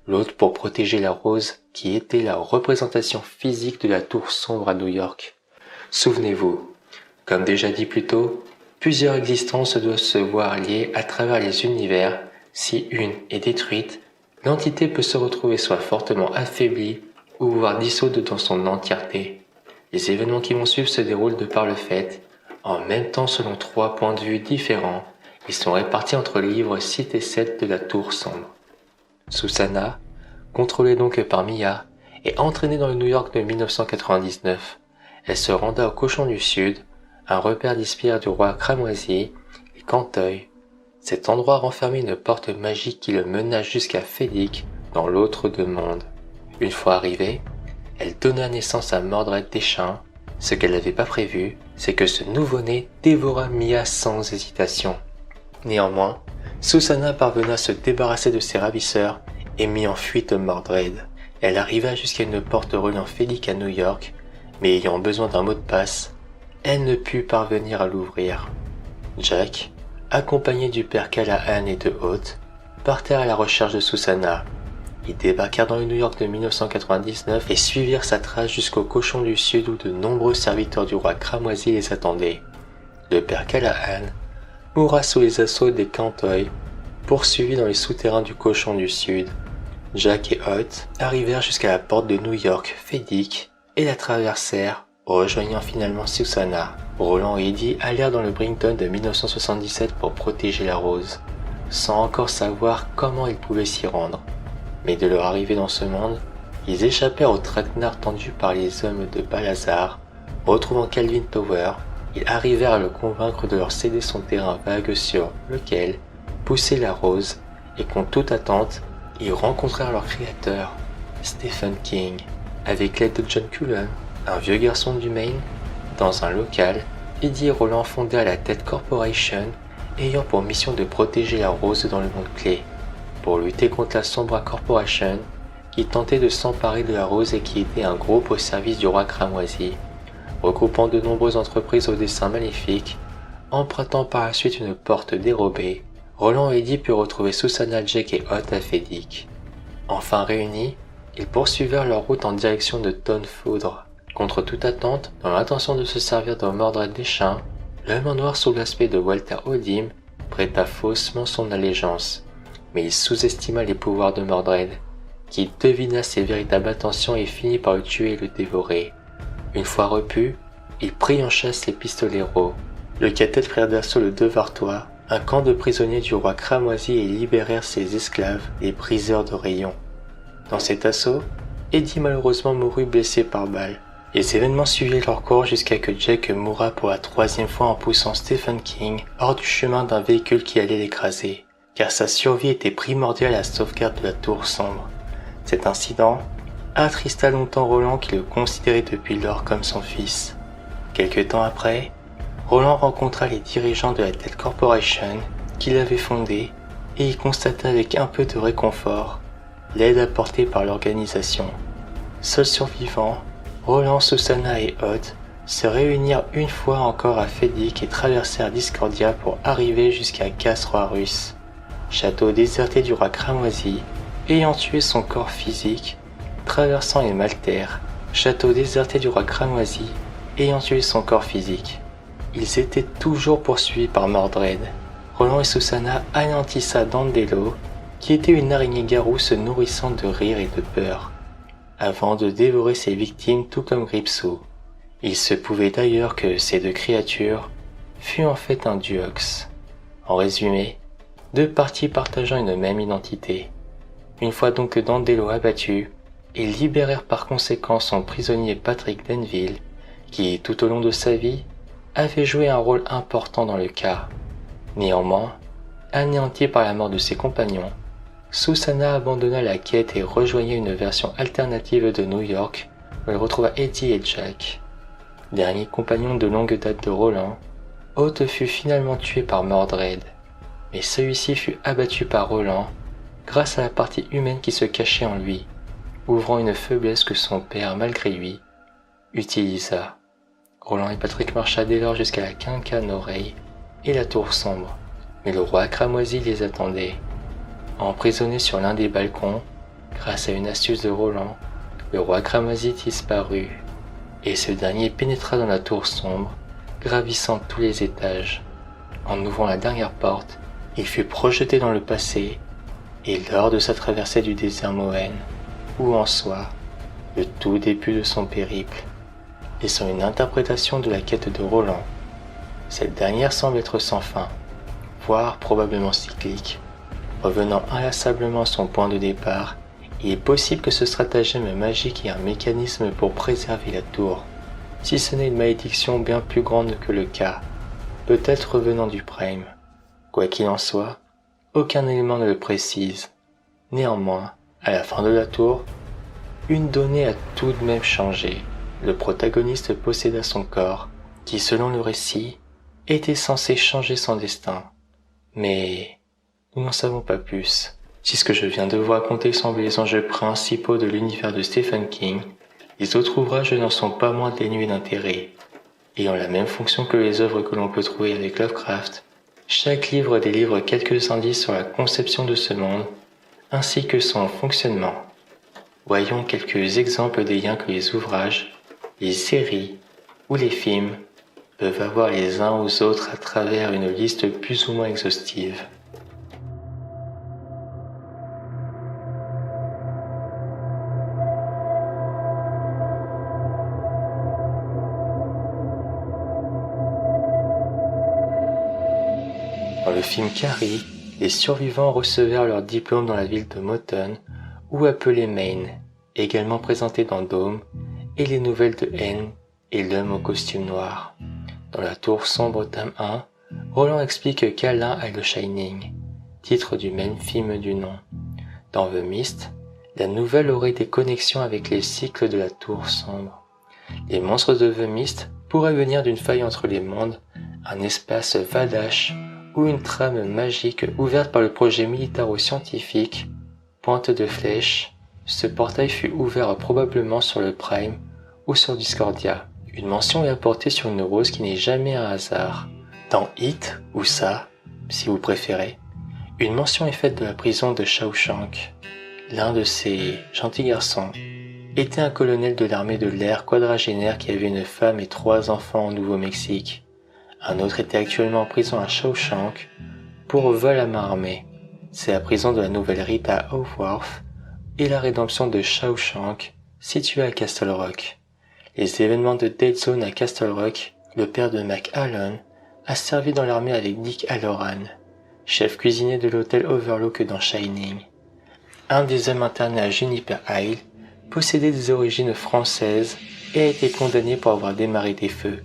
l'autre pour protéger la rose qui était la représentation physique de la tour sombre à New York. Souvenez-vous, comme déjà dit plus tôt, plusieurs existences doivent se voir liées à travers les univers. Si une est détruite, l'entité peut se retrouver soit fortement affaiblie ou voire dissoute dans son entièreté. Les événements qui vont suivre se déroulent de par le fait, en même temps selon 3 points de vue différents, ils sont répartis entre les livres 6 et 7 de la tour sombre. Susannah, contrôlée donc par Mia, et entraînée dans le New York de 1999, elle se renda au Cochon du Sud, un repère d'Ispire du roi cramoisi, et Cantoy. Cet endroit renfermait une porte magique qui le mena jusqu'à Fédic, dans l'autre deux mondes. Une fois arrivée, elle donna naissance à Mordred Deschamps. Ce qu'elle n'avait pas prévu, c'est que ce nouveau-né dévora Mia sans hésitation. Néanmoins, Susannah parvena à se débarrasser de ses ravisseurs et mit en fuite Mordred. Elle arriva jusqu'à une porte reliant Fedic à New York, mais ayant besoin d'un mot de passe, elle ne put parvenir à l'ouvrir. Jack, accompagné du père Callahan et de Hoth, partèrent à la recherche de Susannah. Ils débarquèrent dans le New York de 1999 et suivirent sa trace jusqu'au Cochon du Sud où de nombreux serviteurs du roi cramoisi les attendaient. Le père Callahan mourra sous les assauts des Cantoy, poursuivis dans les souterrains du Cochon du Sud. Jack et Hoth arrivèrent jusqu'à la porte de New York, Fedic, et la traversèrent, rejoignant finalement Susannah. Roland et Eddie allèrent dans le Brighton de 1977 pour protéger la Rose, sans encore savoir comment ils pouvaient s'y rendre. Mais de leur arrivée dans ce monde, ils échappèrent au traquenard tendu par les hommes de Balazar. Retrouvant Calvin Tower, ils arrivèrent à le convaincre de leur céder son terrain vague sur lequel poussait la Rose, et contre toute attente, ils rencontrèrent leur créateur, Stephen King, avec l'aide de John Cullen, un vieux garçon du Maine. Dans un local, Eddie et Roland fondèrent la Ted Corporation, ayant pour mission de protéger la Rose dans le monde clé, pour lutter contre la Sombra Corporation, qui tentait de s'emparer de la Rose et qui était un groupe au service du roi cramoisi, regroupant de nombreuses entreprises au dessein maléfique. Empruntant par la suite une porte dérobée, Roland et Eddie purent retrouver Susannah, Jack et Hoth à Fedic. Enfin réunis, ils poursuivirent leur route en direction de Tonfoudre. Contre toute attente, dans l'intention de se servir de Mordred Deschamps, l'homme en noir sous l'aspect de Walter Odim prêta faussement son allégeance. Mais il sous-estima les pouvoirs de Mordred, qui devina ses véritables intentions et finit par le tuer et le dévorer. Une fois repu, il prit en chasse les pistoleros. Le Catet prirent d'assaut le Devartois, un camp de prisonniers du roi cramoisi, et libérèrent ses esclaves, les briseurs de rayons. Dans cet assaut, Eddie malheureusement mourut blessé par balle. Les événements suivirent leur cours jusqu'à que Jack mourra pour la 3e fois en poussant Stephen King hors du chemin d'un véhicule qui allait l'écraser, car sa survie était primordiale à la sauvegarde de la Tour Sombre. Cet incident attrista longtemps Roland, qui le considérait depuis lors comme son fils. Quelque temps après, Roland rencontra les dirigeants de la Ted Corporation qu'il avait fondée et y constata avec un peu de réconfort l'aide apportée par l'organisation. Seuls survivants, Roland, Susannah et Hoth se réunirent une fois encore à Fedic et traversèrent Discordia pour arriver jusqu'à Casroarus, château déserté du roi cramoisi, ayant tué son corps physique, traversant les Maltaires, château déserté du roi cramoisi, ayant tué son corps physique. Ils étaient toujours poursuivis par Mordred. Roland et Susannah anéantissa Dandelo, qui était une araignée-garou se nourrissant de rire et de peur, avant de dévorer ses victimes tout comme Gripsou. Il se pouvait d'ailleurs que ces deux créatures fussent en fait un duox. En résumé, deux parties partageant une même identité. Une fois donc Dandelo abattu, ils libérèrent par conséquent son prisonnier Patrick Denville, qui, tout au long de sa vie, avait joué un rôle important dans le cas. Néanmoins, anéanti par la mort de ses compagnons, Susannah abandonna la quête et rejoignit une version alternative de New York, où elle retrouva Eddie et Jack. Dernier compagnon de longue date de Roland, Hoth fut finalement tué par Mordred, mais celui-ci fut abattu par Roland grâce à la partie humaine qui se cachait en lui, ouvrant une faiblesse que son père, malgré lui, utilisa. Roland et Patrick marcha dès lors jusqu'à la Quinquane-Oreille et la Tour Sombre, mais le roi cramoisi les attendait. Emprisonné sur l'un des balcons, grâce à une astuce de Roland, le roi cramoisi disparut, et ce dernier pénétra dans la Tour Sombre, gravissant tous les étages. En ouvrant la dernière porte, il fut projeté dans le passé, et lors de sa traversée du désert Mohen, ou en soi, le tout début de son périple, laissant une interprétation de la quête de Roland. Cette dernière semble être sans fin, voire probablement cyclique. Revenant inlassablement à son point de départ, il est possible que ce stratagème magique ait un mécanisme pour préserver la tour, si ce n'est une malédiction bien plus grande que le cas, peut-être revenant du Prime. Quoi qu'il en soit, aucun élément ne le précise. Néanmoins, à la fin de la tour, une donnée a tout de même changé. Le protagoniste posséda son corps, qui selon le récit, était censé changer son destin. Mais nous n'en savons pas plus. Si ce que je viens de vous raconter semble les enjeux principaux de l'univers de Stephen King, les autres ouvrages n'en sont pas moins dénués d'intérêt. Ayant la même fonction que les œuvres que l'on peut trouver avec Lovecraft, chaque livre délivre quelques indices sur la conception de ce monde, ainsi que son fonctionnement. Voyons quelques exemples des liens que les ouvrages, les séries ou les films peuvent avoir les uns aux autres à travers une liste plus ou moins exhaustive. Dans le film Carrie, les survivants recevèrent leur diplôme dans la ville de Moton, ou appelée Maine, également présentée dans Dome, et les nouvelles de N et l'homme au costume noir. Dans la tour sombre tome 1, Roland explique qu'Alain a le Shining, titre du même film du nom. Dans The Mist, la nouvelle aurait des connexions avec les cycles de la tour sombre. Les monstres de The Mist pourraient venir d'une faille entre les mondes, un espace Vadash ou une trame magique ouverte par le projet militaro-scientifique Pointe de Flèche. Ce portail fut ouvert probablement sur le Prime ou sur Discordia. Une mention est apportée sur une rose qui n'est jamais un hasard. Dans It, ou ça, si vous préférez, une mention est faite de la prison de Shawshank. L'un de ces gentils garçons était un colonel de l'armée de l'air quadragénaire qui avait une femme et 3 enfants au Nouveau-Mexique. Un autre était actuellement en prison à Shawshank pour vol à main armée. C'est la prison de la nouvelle Rita Hayworth et la rédemption de Shawshank, située à Castle Rock. Les événements de Dead Zone à Castle Rock, le père de McAllen a servi dans l'armée avec Dick Halloran, chef cuisinier de l'hôtel Overlook dans Shining. Un des hommes internés à Juniper Isle possédait des origines françaises et a été condamné pour avoir démarré des feux.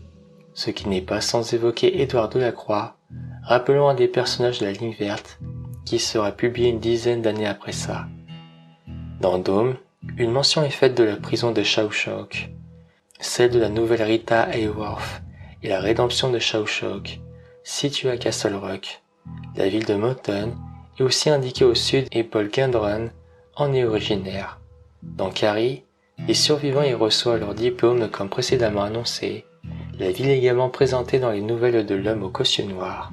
Ce qui n'est pas sans évoquer Édouard Delacroix, rappelant un des personnages de la Ligne verte, qui sera publié une dizaine d'années après ça. Dans Dome, une mention est faite de la prison de Shawshank, celle de la nouvelle Rita Hayworth et la rédemption de Shawshank, située à Castle Rock. La ville de Moton est aussi indiquée au sud et Paul Gendron en est originaire. Dans Carrie, les survivants y reçoivent leur diplôme comme précédemment annoncé. La ville est également présentée dans les nouvelles de l'homme au costume noir.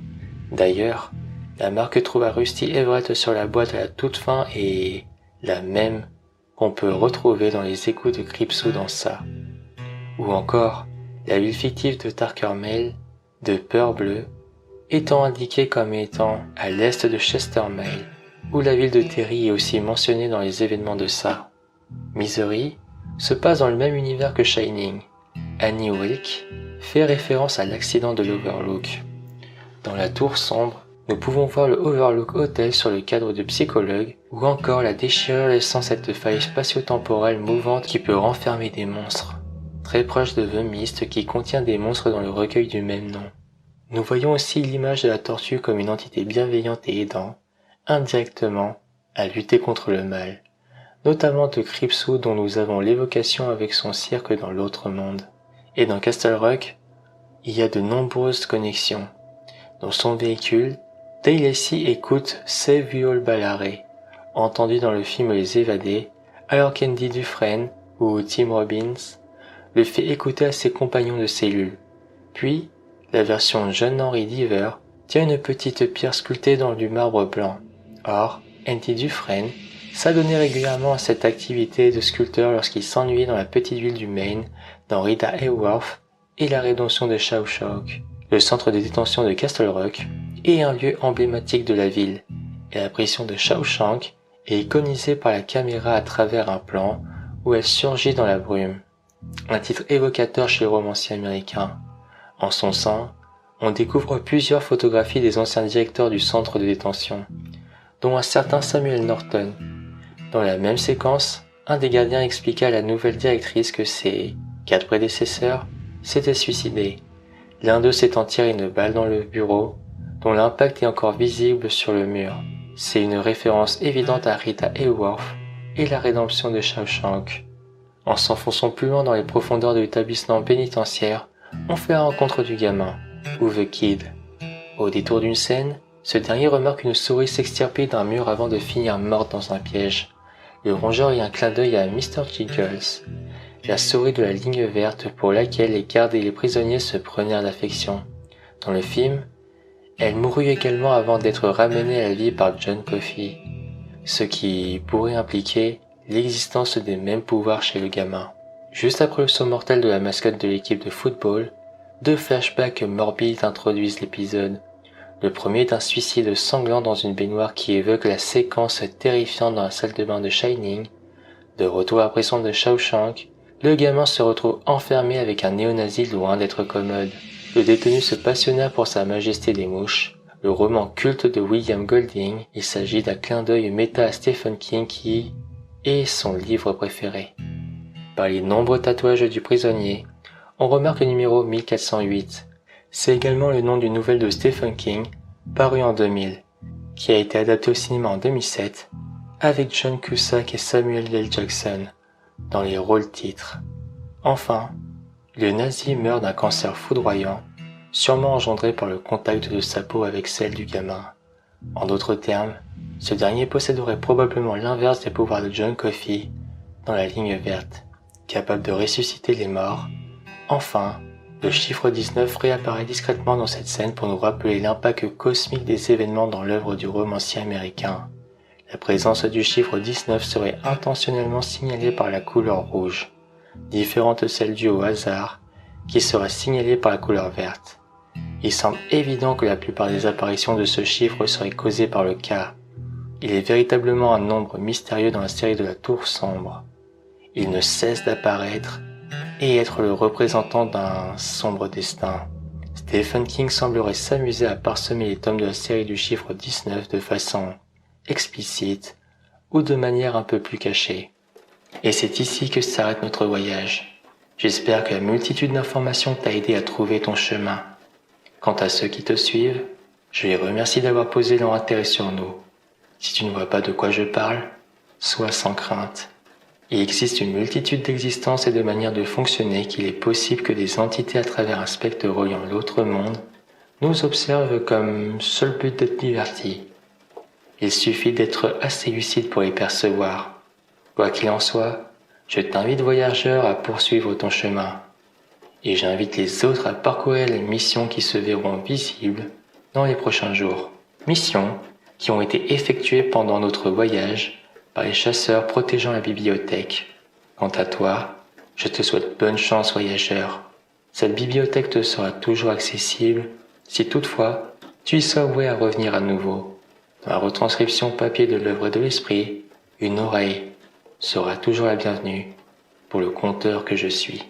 D'ailleurs, la marque trouve à Rusty Everett sur la boîte à la toute fin est la même qu'on peut retrouver dans les échos de Cripsou dans ça. Ou encore, la ville fictive de Tarkermail, de Peur Bleue, étant indiquée comme étant à l'est de Chestermail, où la ville de Terry est aussi mentionnée dans les événements de ça. Misery se passe dans le même univers que Shining. Annie Wilk fait référence à l'accident de l'Overlook. Dans la tour sombre, nous pouvons voir le Overlook Hotel sur le cadre de Psychologue, ou encore la déchirure laissant cette faille spatio-temporelle mouvante qui peut renfermer des monstres, très proche de The Mist qui contient des monstres dans le recueil du même nom. Nous voyons aussi l'image de la tortue comme une entité bienveillante et aidant, indirectement, à lutter contre le mal, notamment de Cripsou dont nous avons l'évocation avec son cirque dans l'autre monde. Et dans Castle Rock, il y a de nombreuses connexions. Dans son véhicule, Dale Lacy écoute Save You All Ballare, entendu dans le film Les Évadés, alors qu'Andy Dufresne, ou Tim Robbins, le fait écouter à ses compagnons de cellule. Puis, la version John Henry Deaver tient une petite pierre sculptée dans du marbre blanc. Or, Andy Dufresne s'adonnait régulièrement à cette activité de sculpteur lorsqu'il s'ennuyait dans la petite ville du Maine, dans Rita Hayworth et la rédemption de Shawshank. Le centre de détention de Castle Rock est un lieu emblématique de la ville, et la prison de Shawshank est iconisée par la caméra à travers un plan où elle surgit dans la brume. Un titre évocateur chez les romanciers américains. En son sein, on découvre plusieurs photographies des anciens directeurs du centre de détention, dont un certain Samuel Norton. Dans la même séquence, un des gardiens expliqua à la nouvelle directrice que ses 4 prédécesseurs s'étaient suicidés. L'un d'eux s'étant tiré une balle dans le bureau, dont l'impact est encore visible sur le mur. C'est une référence évidente à Rita Hayworth et la rédemption de Shawshank. En s'enfonçant plus loin dans les profondeurs de l'établissement pénitentiaire, on fait la rencontre du gamin, ou The Kid. Au détour d'une scène, Ce dernier remarque une souris s'extirper d'un mur avant de finir morte dans un piège. Le rongeur y a un clin d'œil à Mr. Jiggles, la souris de la ligne verte pour laquelle les gardes et les prisonniers se prenaient d'affection. Dans le film, elle mourut également avant d'être ramenée à la vie par John Coffey, ce qui pourrait impliquer l'existence des mêmes pouvoirs chez le gamin. Juste après le saut mortel de la mascotte de l'équipe de football, 2 flashbacks morbides introduisent l'épisode. Le premier est un suicide sanglant dans une baignoire qui évoque la séquence terrifiante dans la salle de bain de Shining. De retour à la prison de Shawshank, le gamin se retrouve enfermé avec un néo-nazi loin d'être commode. Le détenu se passionna pour Sa Majesté des Mouches, le roman culte de William Golding. Il s'agit d'un clin d'œil méta à Stephen King qui est son livre préféré. Par les nombreux tatouages du prisonnier, on remarque le numéro 1408. C'est également le nom d'une nouvelle de Stephen King, parue en 2000, qui a été adaptée au cinéma en 2007, avec John Cusack et Samuel L. Jackson dans les rôles titres. Enfin, le nazi meurt d'un cancer foudroyant, sûrement engendré par le contact de sa peau avec celle du gamin. En d'autres termes, ce dernier posséderait probablement l'inverse des pouvoirs de John Coffey dans la ligne verte, capable de ressusciter les morts. Enfin, le chiffre 19 réapparaît discrètement dans cette scène pour nous rappeler l'impact cosmique des événements dans l'œuvre du romancier américain. La présence du chiffre 19 serait intentionnellement signalée par la couleur rouge, différente de celle due au hasard, qui sera signalée par la couleur verte. Il semble évident que la plupart des apparitions de ce chiffre seraient causées par le K. Il est véritablement un nombre mystérieux dans la série de la Tour Sombre. Il ne cesse d'apparaître et être le représentant d'un sombre destin. Stephen King semblerait s'amuser à parsemer les tomes de la série du chiffre 19 de façon explicite ou de manière un peu plus cachée. Et c'est ici que s'arrête notre voyage. J'espère que la multitude d'informations t'a aidé à trouver ton chemin. Quant à ceux qui te suivent, je les remercie d'avoir posé leur intérêt sur nous. Si tu ne vois pas de quoi je parle, sois sans crainte. Il existe une multitude d'existences et de manières de fonctionner qu'il est possible que des entités à travers un spectre reliant l'autre monde nous observent comme seul but d'être divertis. Il suffit d'être assez lucide pour les percevoir. Quoi qu'il en soit, je t'invite voyageur à poursuivre ton chemin. Et j'invite les autres à parcourir les missions qui se verront visibles dans les prochains jours. Missions qui ont été effectuées pendant notre voyage par les chasseurs protégeant la bibliothèque. Quant à toi, je te souhaite bonne chance voyageur. Cette bibliothèque te sera toujours accessible si toutefois tu y seras voué à revenir à nouveau. Dans la retranscription papier de l'œuvre de l'esprit, une oreille sera toujours la bienvenue pour le conteur que je suis.